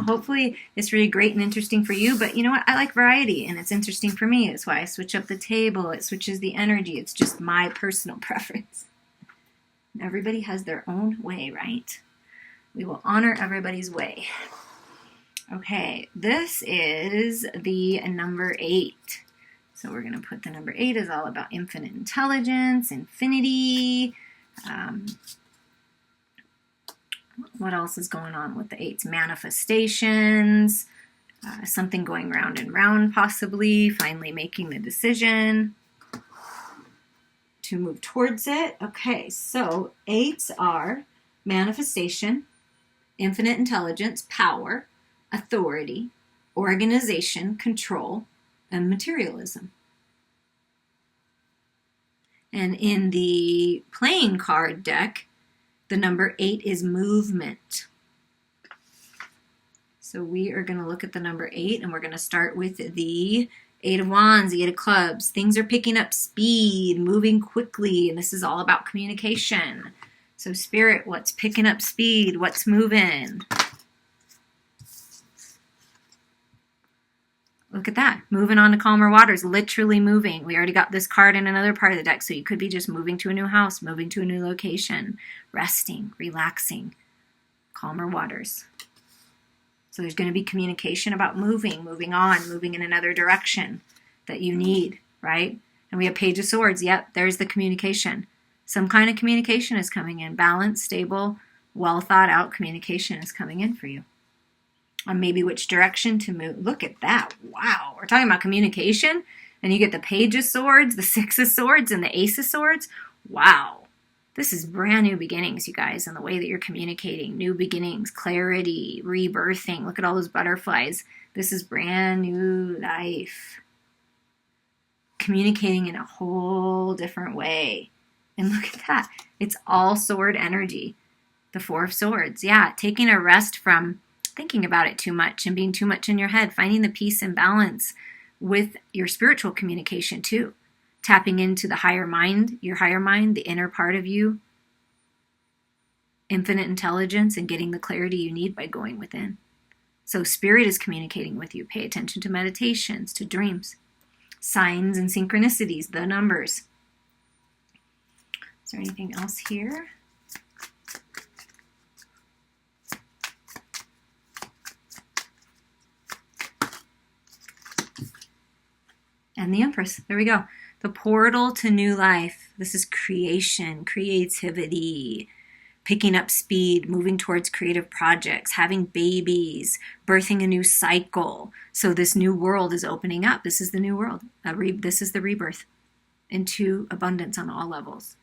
hopefully it's really great and interesting for you. But you know what? I like variety and it's interesting for me. That's why I switch up the table. It switches the energy. It's just my personal preference. Everybody has their own way, right? We will honor everybody's way. Okay, this is the number 8. So we're going to put the number 8 is all about infinite intelligence, infinity. What else is going on with the 8's manifestations? Something going round and round possibly. Finally making the decision to move towards it. Okay, so 8s are manifestation, infinite intelligence, power, authority, organization, control, and materialism. And in the playing card deck, the number 8 is movement. So we are going to look at the number 8, and we're going to start with the 8 of Wands, the 8 of Clubs. Things are picking up speed, moving quickly, and this is all about communication. So Spirit, what's picking up speed? What's moving? Look at that. Moving on to calmer waters, literally moving. We already got this card in another part of the deck, so you could be just moving to a new house, moving to a new location, resting, relaxing, calmer waters. So there's going to be communication about moving on, moving in another direction that you need, right? And we have Page of Swords. Yep, there's the communication. Some kind of communication is coming in. Balanced, stable, well thought out communication is coming in for you. On maybe which direction to move. Look at that. Wow. We're talking about communication, and you get the Page of Swords, the 6 of Swords, and the Ace of Swords. Wow. This is brand new beginnings, you guys, in the way that you're communicating. New beginnings, clarity, rebirthing. Look at all those butterflies. This is brand new life. Communicating in a whole different way. And look at that. It's all sword energy. The 4 of Swords. Yeah, taking a rest from thinking about it too much and being too much in your head. Finding the peace and balance with your spiritual communication too. Tapping into the higher mind, your higher mind, the inner part of you. Infinite intelligence, and getting the clarity you need by going within. So Spirit is communicating with you. Pay attention to meditations, to dreams. Signs and synchronicities, the numbers. Is there anything else here? And the Empress. There we go. The portal to new life. This is creation, creativity, picking up speed, moving towards creative projects, having babies, birthing a new cycle. So this new world is opening up. This is the new world. This is the rebirth into abundance on all levels.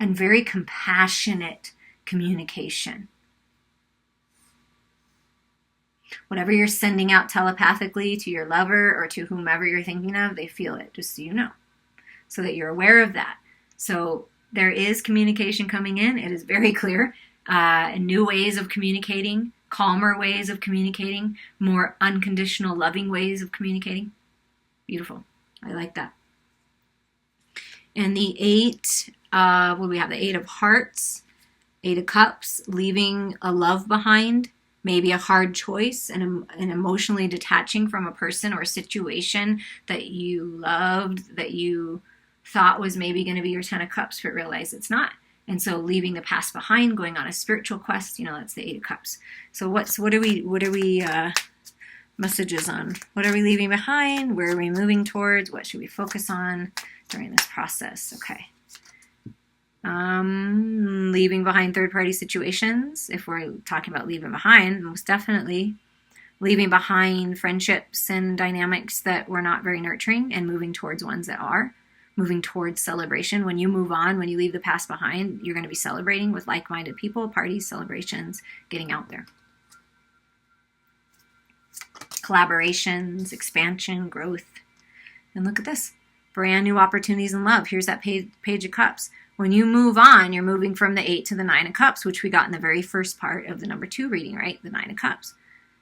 And very compassionate communication. Whatever you're sending out telepathically to your lover or to whomever you're thinking of, they feel it, just so you know. So that you're aware of that. So there is communication coming in. It is very clear. New ways of communicating, calmer ways of communicating, more unconditional, loving ways of communicating. Beautiful. I like that. And the 8, we have the 8 of Hearts, 8 of Cups, leaving a love behind. Maybe a hard choice and emotionally detaching from a person or a situation that you loved, that you thought was maybe going to be your 10 of Cups, but realize it's not. And so leaving the past behind, going on a spiritual quest, that's the 8 of Cups. So what are we messages on? What are we leaving behind? Where are we moving towards? What should we focus on during this process? Okay. Leaving behind third-party situations. If we're talking about leaving behind, most definitely leaving behind friendships and dynamics that were not very nurturing and moving towards ones that are. Moving towards celebration. When you move on, when you leave the past behind, you're going to be celebrating with like-minded people, parties, celebrations, getting out there. Collaborations, expansion, growth. And look at this. Brand new opportunities in love. Here's that Page of Cups. When you move on, you're moving from the 8 to the 9 of Cups, which we got in the very first part of the number 2 reading, right? The 9 of Cups.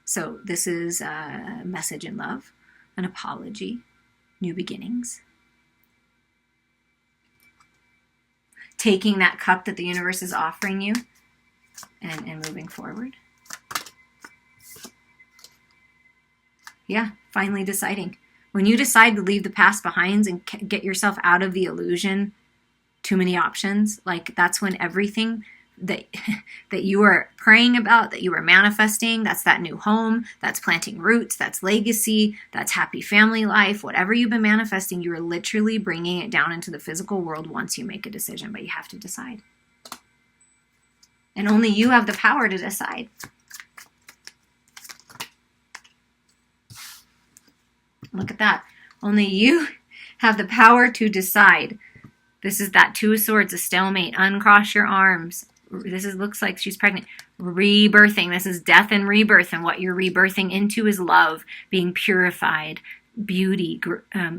So this is a message in love, an apology, new beginnings. Taking that cup that the universe is offering you and moving forward. Yeah, finally deciding. When you decide to leave the past behind and get yourself out of the illusion, too many options, like that's when everything that you are praying about, that you are manifesting, that's that new home, that's planting roots, that's legacy, that's happy family life, whatever you've been manifesting, you are literally bringing it down into the physical world once you make a decision, but you have to decide. And only you have the power to decide. Look at that. Only you have the power to decide. This is that Two of Swords, a stalemate. Uncross your arms. Looks like she's pregnant. Rebirthing. This is death and rebirth. And what you're rebirthing into is love, being purified, beauty,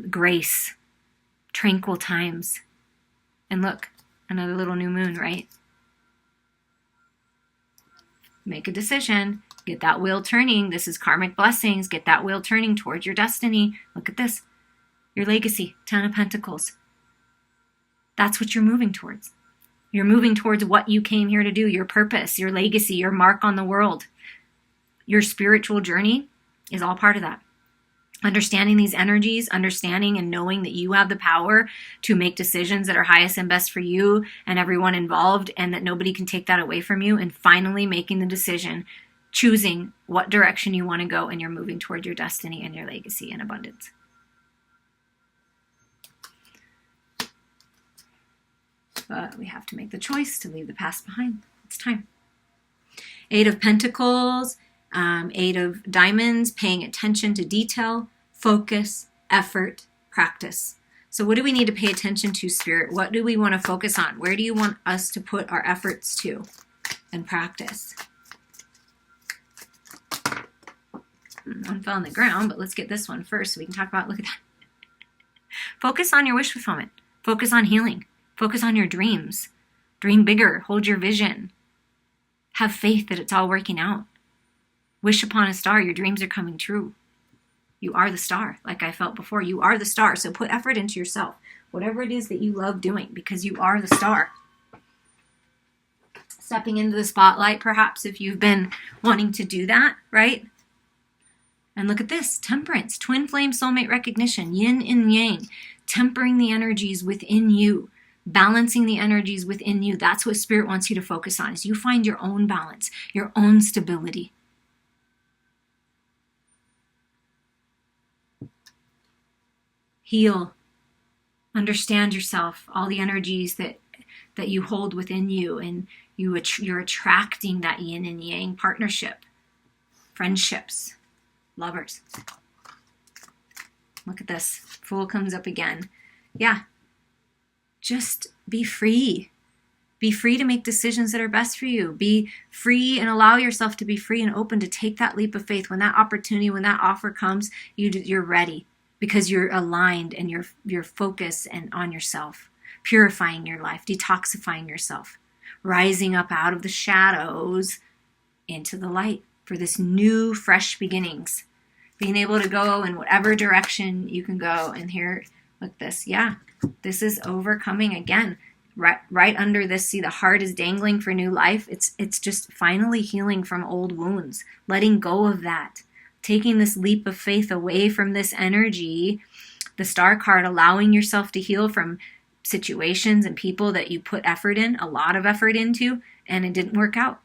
grace, tranquil times. And look, another little new moon, right? Make a decision. Get that wheel turning. This is karmic blessings. Get that wheel turning towards your destiny. Look at this. Your legacy, 10 of Pentacles. That's what you're moving towards. You're moving towards what you came here to do, your purpose, your legacy, your mark on the world. Your spiritual journey is all part of that. Understanding these energies, understanding and knowing that you have the power to make decisions that are highest and best for you and everyone involved, and that nobody can take that away from you, and finally making the decision, choosing what direction you want to go, and you're moving toward your destiny and your legacy and abundance. But we have to make the choice to leave the past behind. It's time. 8 of Pentacles, 8 of Diamonds, paying attention to detail, focus, effort, practice. So what do we need to pay attention to, Spirit? What do we want to focus on? Where do you want us to put our efforts to and practice? One fell on the ground, but let's get this one first so we can talk about, look at that. Focus on your wish fulfillment. Focus on healing. Focus on your dreams. Dream bigger. Hold your vision. Have faith that it's all working out. Wish upon a star. Your dreams are coming true. You are the star, like I felt before. You are the star. So put effort into yourself. Whatever it is that you love doing, because you are the star. Stepping into the spotlight, perhaps, if you've been wanting to do that, right? And look at this. Temperance. Twin flame soulmate recognition. Yin and yang. Tempering the energies within you. Balancing the energies within you. That's what Spirit wants you to focus on, is you find your own balance, your own stability. Heal. Understand yourself, all the energies that you hold within you, and you're attracting that yin and yang partnership, friendships, lovers. Look at this. Fool comes up again. Yeah. Just be free. Be free to make decisions that are best for you. Be free and allow yourself to be free and open to take that leap of faith. When that opportunity, when that offer comes, you're ready, because you're aligned and you're focused and on yourself, purifying your life, detoxifying yourself, rising up out of the shadows into the light for this new, fresh beginnings. Being able to go in whatever direction you can go. And here, look this. Yeah. This is overcoming again, right under this. See, the heart is dangling for new life. It's just finally healing from old wounds, letting go of that, taking this leap of faith away from this energy. The star card, allowing yourself to heal from situations and people that you put effort in, a lot of effort into, and it didn't work out.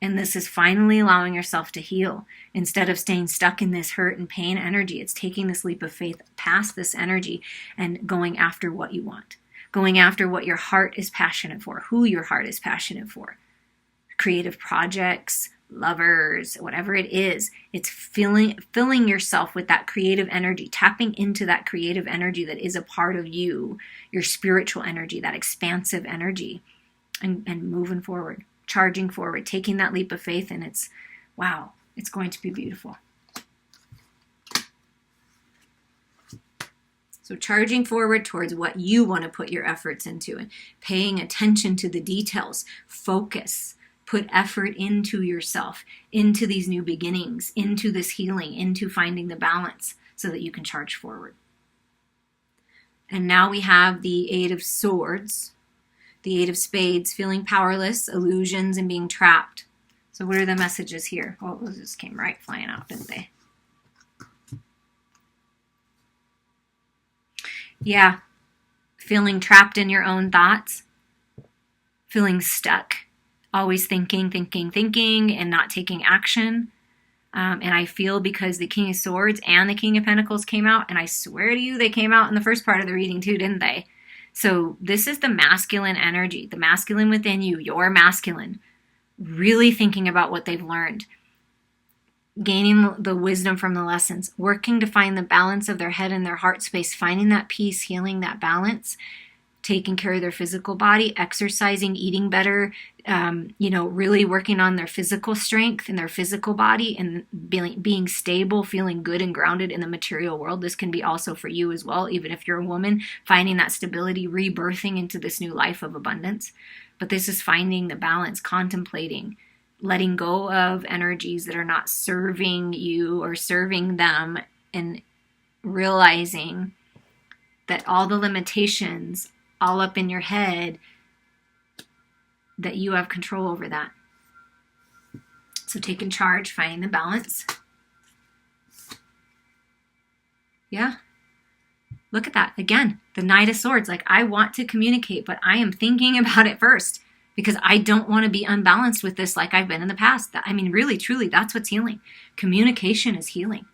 And this is finally allowing yourself to heal. Instead of staying stuck in this hurt and pain energy, it's taking this leap of faith past this energy and going after what you want. Going after what your heart is passionate for, who your heart is passionate for. Creative projects, lovers, whatever it is. It's filling yourself with that creative energy, tapping into that creative energy that is a part of you, your spiritual energy, that expansive energy, and moving forward. Charging forward, taking that leap of faith, and it's going to be beautiful. So charging forward towards what you want to put your efforts into, and paying attention to the details. Focus. Put effort into yourself, into these new beginnings, into this healing, into finding the balance so that you can charge forward. And now we have the 8 of Swords. The 8 of Spades, feeling powerless, illusions, and being trapped. So what are the messages here? Oh, those just came right flying out, didn't they? Yeah. Feeling trapped in your own thoughts. Feeling stuck. Always thinking, and not taking action. And I feel, because the King of Swords and the King of Pentacles came out, and I swear to you, they came out in the first part of the reading too, didn't they? So this is the masculine energy, the masculine within you, your masculine, really thinking about what they've learned. gaining the wisdom from the lessons, working to find the balance of their head and their heart space, finding that peace, healing that balance, taking care of their physical body, exercising, eating better, really working on their physical strength and their physical body, and being stable, feeling good and grounded in the material world. This can be also for you as well, even if you're a woman, finding that stability, rebirthing into this new life of abundance. But this is finding the balance, contemplating, letting go of energies that are not serving you or serving them, and realizing that all the limitations all up in your head, that you have control over that. So taking charge, finding the balance. Yeah. Look at that. Again, the Knight of Swords. Like, I want to communicate, but I am thinking about it first because I don't want to be unbalanced with this like I've been in the past. I mean, really, truly, that's what's healing. Communication is healing.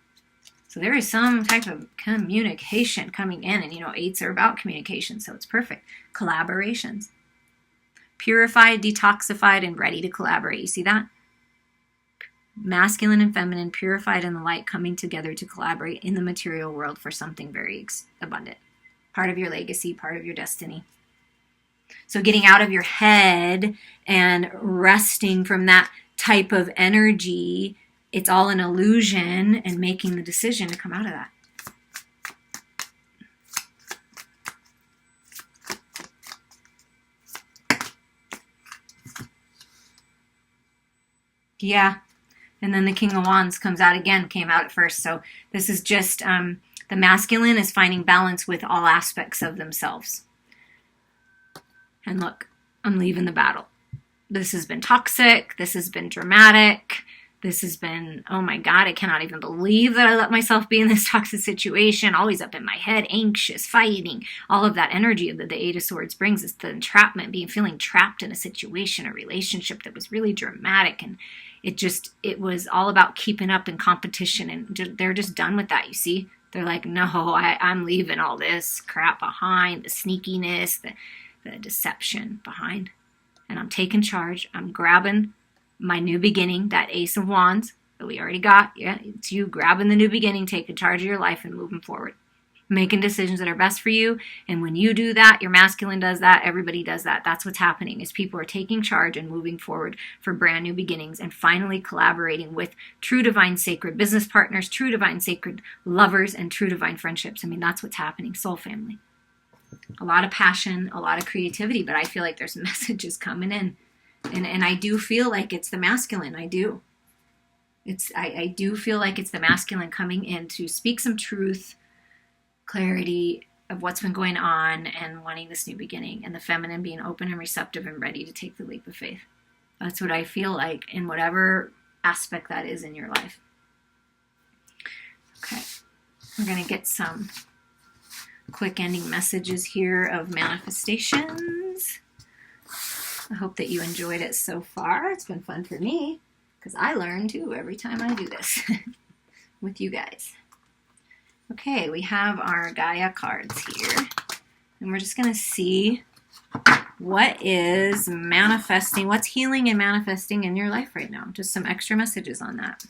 So there is some type of communication coming in, and eights are about communication, so it's perfect. Collaborations. Purified, detoxified, and ready to collaborate. You see that? Masculine and feminine, purified in the light, coming together to collaborate in the material world for something very abundant. Part of your legacy, part of your destiny. So getting out of your head and resting from that type of energy, it's all an illusion, and making the decision to come out of that. Yeah. And then the King of Wands comes out again, came out at first. So this is just the masculine is finding balance with all aspects of themselves. And look, I'm leaving the battle. This has been toxic. This has been dramatic. This has been, oh my God, I cannot even believe that I let myself be in this toxic situation, always up in my head, anxious, fighting. All of that energy that the Eight of Swords brings is the entrapment, feeling trapped in a situation, a relationship that was really dramatic. And it was all about keeping up in competition. And they're just done with that, you see? They're like, no, I'm leaving all this crap behind, the sneakiness, the deception behind. And I'm taking charge. I'm grabbing my new beginning, that Ace of Wands that we already got. Yeah, it's you grabbing the new beginning, taking charge of your life and moving forward. Making decisions that are best for you. And when you do that, your masculine does that, everybody does that. That's what's happening, is people are taking charge and moving forward for brand new beginnings, and finally collaborating with true divine sacred business partners, true divine sacred lovers, and true divine friendships. I mean, that's what's happening. Soul family. A lot of passion, a lot of creativity, but I feel like there's messages coming in. And I do feel like it's the masculine. I do. I do feel like it's the masculine coming in to speak some truth, clarity of what's been going on, and wanting this new beginning, and the feminine being open and receptive and ready to take the leap of faith. That's what I feel like in whatever aspect that is in your life. Okay. We're going to get some quick ending messages here of manifestations. I hope that you enjoyed it so far. It's been fun for me because I learn too every time I do this with you guys. Okay, we have our Gaia cards here, and we're just going to see what is manifesting, what's healing and manifesting in your life right now. Just some extra messages on that.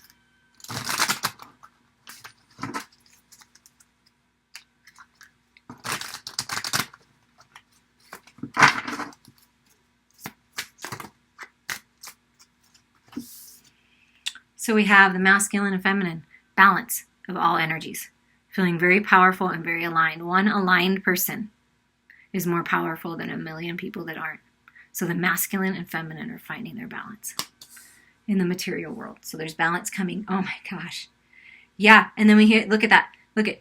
So we have the masculine and feminine balance of all energies, feeling very powerful and very aligned. One aligned person is more powerful than a million people that aren't. So the masculine and feminine are finding their balance in the material world. So there's balance coming. Oh my gosh. Yeah. And then look at that.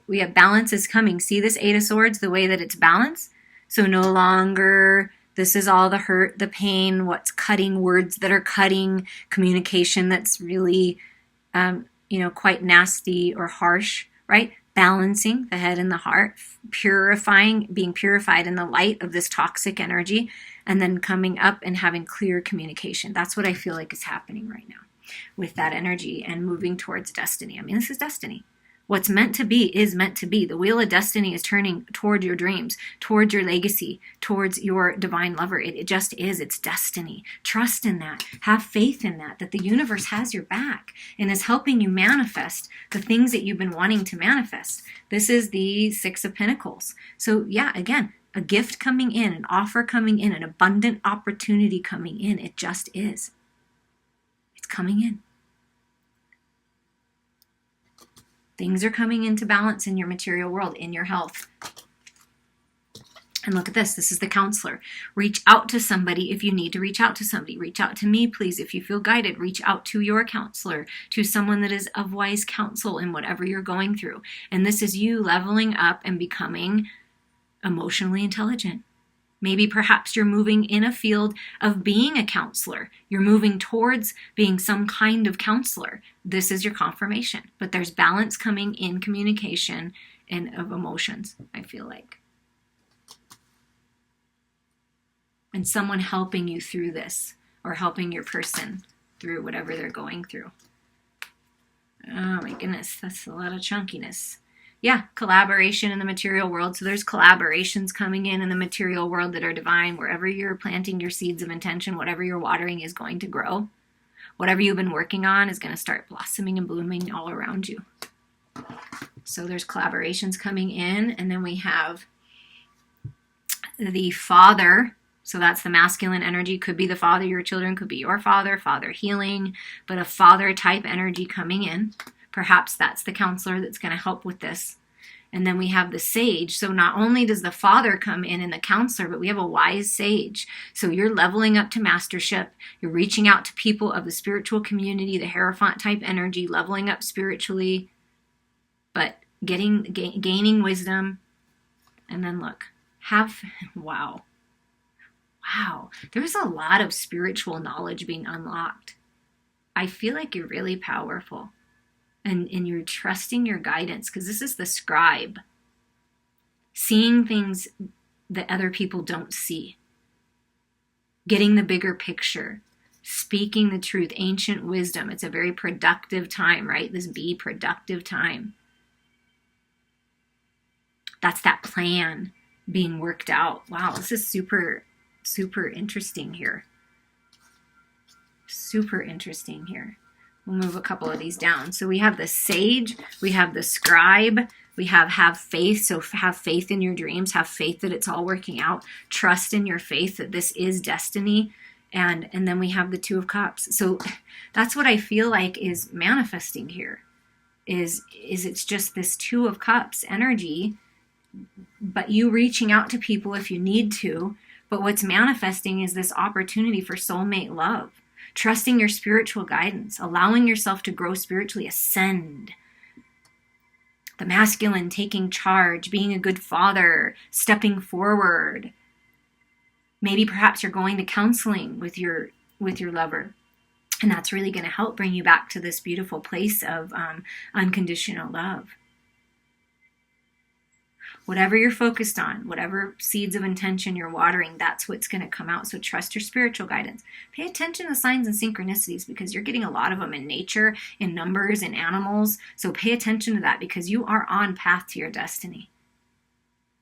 We have balance is coming. See this Eight of Swords, the way that it's balanced? So no longer this is all the hurt, the pain, what's cutting, words that are cutting, communication that's really, quite nasty or harsh, right? Balancing the head and the heart, purifying, being purified in the light of this toxic energy, and then coming up and having clear communication. That's what I feel like is happening right now with that energy and moving towards destiny. I mean, this is destiny. What's meant to be is meant to be. The wheel of destiny is turning toward your dreams, towards your legacy, towards your divine lover. It just is. It's destiny. Trust in that. Have faith in that the universe has your back and is helping you manifest the things that you've been wanting to manifest. This is the Six of Pentacles. So yeah, again, a gift coming in, an offer coming in, an abundant opportunity coming in. It just is. It's coming in. Things are coming into balance in your material world, in your health. And look at this. This is the counselor. Reach out to somebody if you need to reach out to somebody. Reach out to me, please. If you feel guided, reach out to your counselor, to someone that is of wise counsel in whatever you're going through. And this is you leveling up and becoming emotionally intelligent. Maybe perhaps you're moving in a field of being a counselor. You're moving towards being some kind of counselor. This is your confirmation. But there's balance coming in communication and of emotions, I feel like. And someone helping you through this, or helping your person through whatever they're going through. Oh my goodness, that's a lot of chunkiness. Yeah, collaboration in the material world. So there's collaborations coming in the material world that are divine. Wherever you're planting your seeds of intention, whatever you're watering is going to grow. Whatever you've been working on is going to start blossoming and blooming all around you. So there's collaborations coming in. And then we have the Father. So that's the masculine energy. Could be the father of your children. Could be your father. Father healing. But a father type energy coming in. Perhaps that's the counselor that's going to help with this. And then we have the sage. So not only does the father come in the counselor, but we have a wise sage. So you're leveling up to mastership. You're reaching out to people of the spiritual community, the Hierophant type energy, leveling up spiritually, but gaining wisdom. And then look, wow. There's a lot of spiritual knowledge being unlocked. I feel like you're really powerful. And you're trusting your guidance, because this is the scribe. Seeing things that other people don't see. Getting the bigger picture. Speaking the truth. Ancient wisdom. It's a very productive time, right? This be productive time. That's that plan being worked out. Wow, this is super, super interesting here. Super interesting here. We'll move a couple of these down. So we have the sage, we have the scribe, we have faith. So have faith in your dreams, have faith that it's all working out. Trust in your faith that this is destiny. And then we have the Two of Cups. So that's what I feel like is manifesting here. Is it's just this Two of Cups energy, but you reaching out to people if you need to. But what's manifesting is this opportunity for soulmate love. Trusting your spiritual guidance, allowing yourself to grow spiritually, ascend. The masculine taking charge, being a good father, stepping forward. Maybe perhaps you're going to counseling with your lover. And that's really going to help bring you back to this beautiful place of unconditional love. Whatever you're focused on, whatever seeds of intention you're watering, that's what's going to come out. So trust your spiritual guidance. Pay attention to signs and synchronicities, because you're getting a lot of them in nature, in numbers, in animals. So pay attention to that, because you are on path to your destiny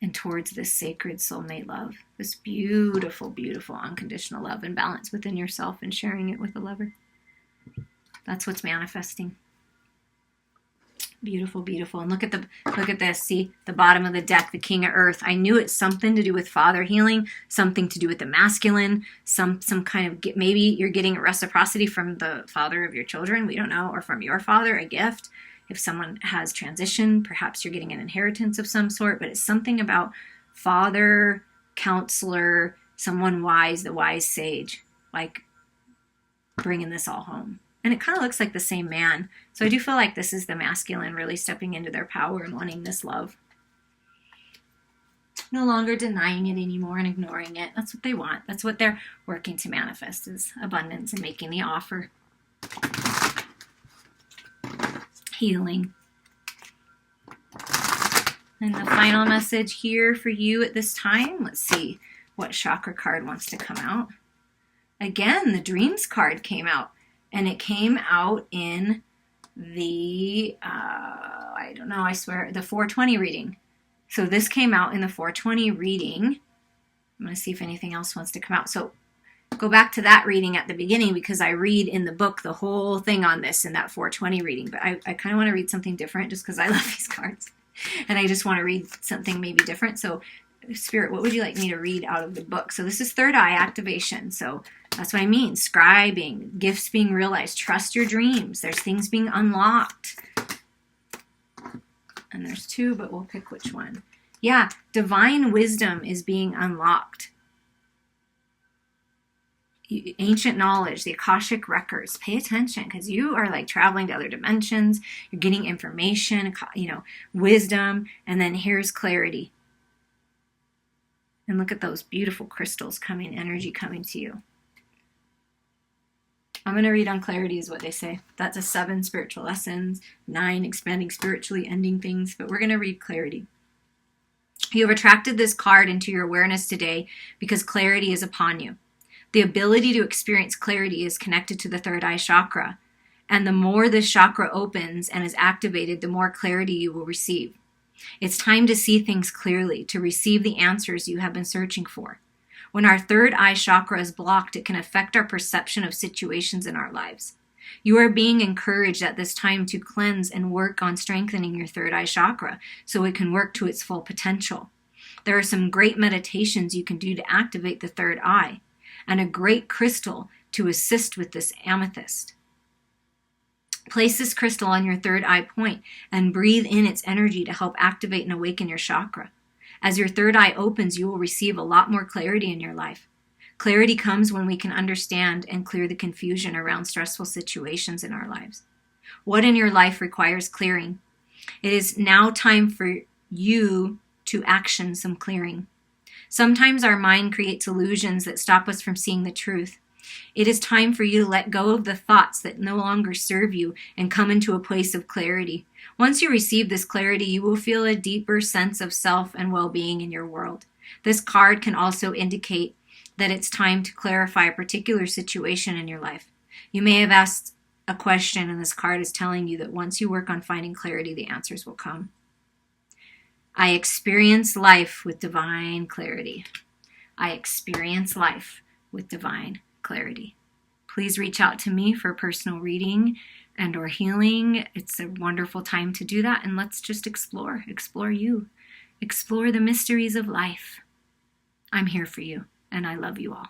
and towards this sacred soulmate love, this beautiful, beautiful unconditional love and balance within yourself and sharing it with a lover. That's what's manifesting. Beautiful, beautiful. And look at this. See, the bottom of the deck, the King of Earth. I knew it's something to do with father healing, something to do with the masculine, some kind of, maybe you're getting a reciprocity from the father of your children, we don't know, or from your father, a gift. If someone has transitioned, perhaps you're getting an inheritance of some sort, but it's something about father, counselor, someone wise, the wise sage, like bringing this all home. And it kind of looks like the same man. So I do feel like this is the masculine really stepping into their power and wanting this love. No longer denying it anymore and ignoring it. That's what they want. That's what they're working to manifest, is abundance and making the offer. Healing. And the final message here for you at this time. Let's see what chakra card wants to come out. Again, the Dreams card came out. And it came out in the, I I don't know, I swear, the 420 reading. So this came out in the 420 reading. I'm going to see if anything else wants to come out. So go back to that reading at the beginning, because I read in the book the whole thing on this in that 420 reading. But I kind of want to read something different just because I love these cards. And I just want to read something maybe different. So Spirit, what would you like me to read out of the book? So this is third eye activation. So that's what I mean. Scribing, gifts being realized, trust your dreams. There's things being unlocked. And there's two, but we'll pick which one. Yeah, divine wisdom is being unlocked. Ancient knowledge, the Akashic records. Pay attention, because you are like traveling to other dimensions. You're getting information, wisdom, and then here's clarity. And look at those beautiful crystals coming, energy coming to you. I'm going to read on clarity is what they say. That's a 7, spiritual lessons, 9, expanding spiritually, ending things. But we're going to read clarity. You have attracted this card into your awareness today because clarity is upon you. The ability to experience clarity is connected to the third eye chakra. And the more this chakra opens and is activated, the more clarity you will receive. It's time to see things clearly, to receive the answers you have been searching for. When our third eye chakra is blocked, it can affect our perception of situations in our lives. You are being encouraged at this time to cleanse and work on strengthening your third eye chakra so it can work to its full potential. There are some great meditations you can do to activate the third eye, and a great crystal to assist with this amethyst. Place this crystal on your third eye point and breathe in its energy to help activate and awaken your chakra. As your third eye opens, you will receive a lot more clarity in your life. Clarity comes when we can understand and clear the confusion around stressful situations in our lives. What in your life requires clearing? It is now time for you to action some clearing. Sometimes our mind creates illusions that stop us from seeing the truth. It is time for you to let go of the thoughts that no longer serve you and come into a place of clarity. Once you receive this clarity, you will feel a deeper sense of self and well-being in your world. This card can also indicate that it's time to clarify a particular situation in your life. You may have asked a question, and this card is telling you that once you work on finding clarity, the answers will come. I experience life with divine clarity. I experience life with divine clarity. Please reach out to me for personal reading and or healing. It's a wonderful time to do that, and let's just explore you. Explore the mysteries of life. I'm here for you, and I love you all.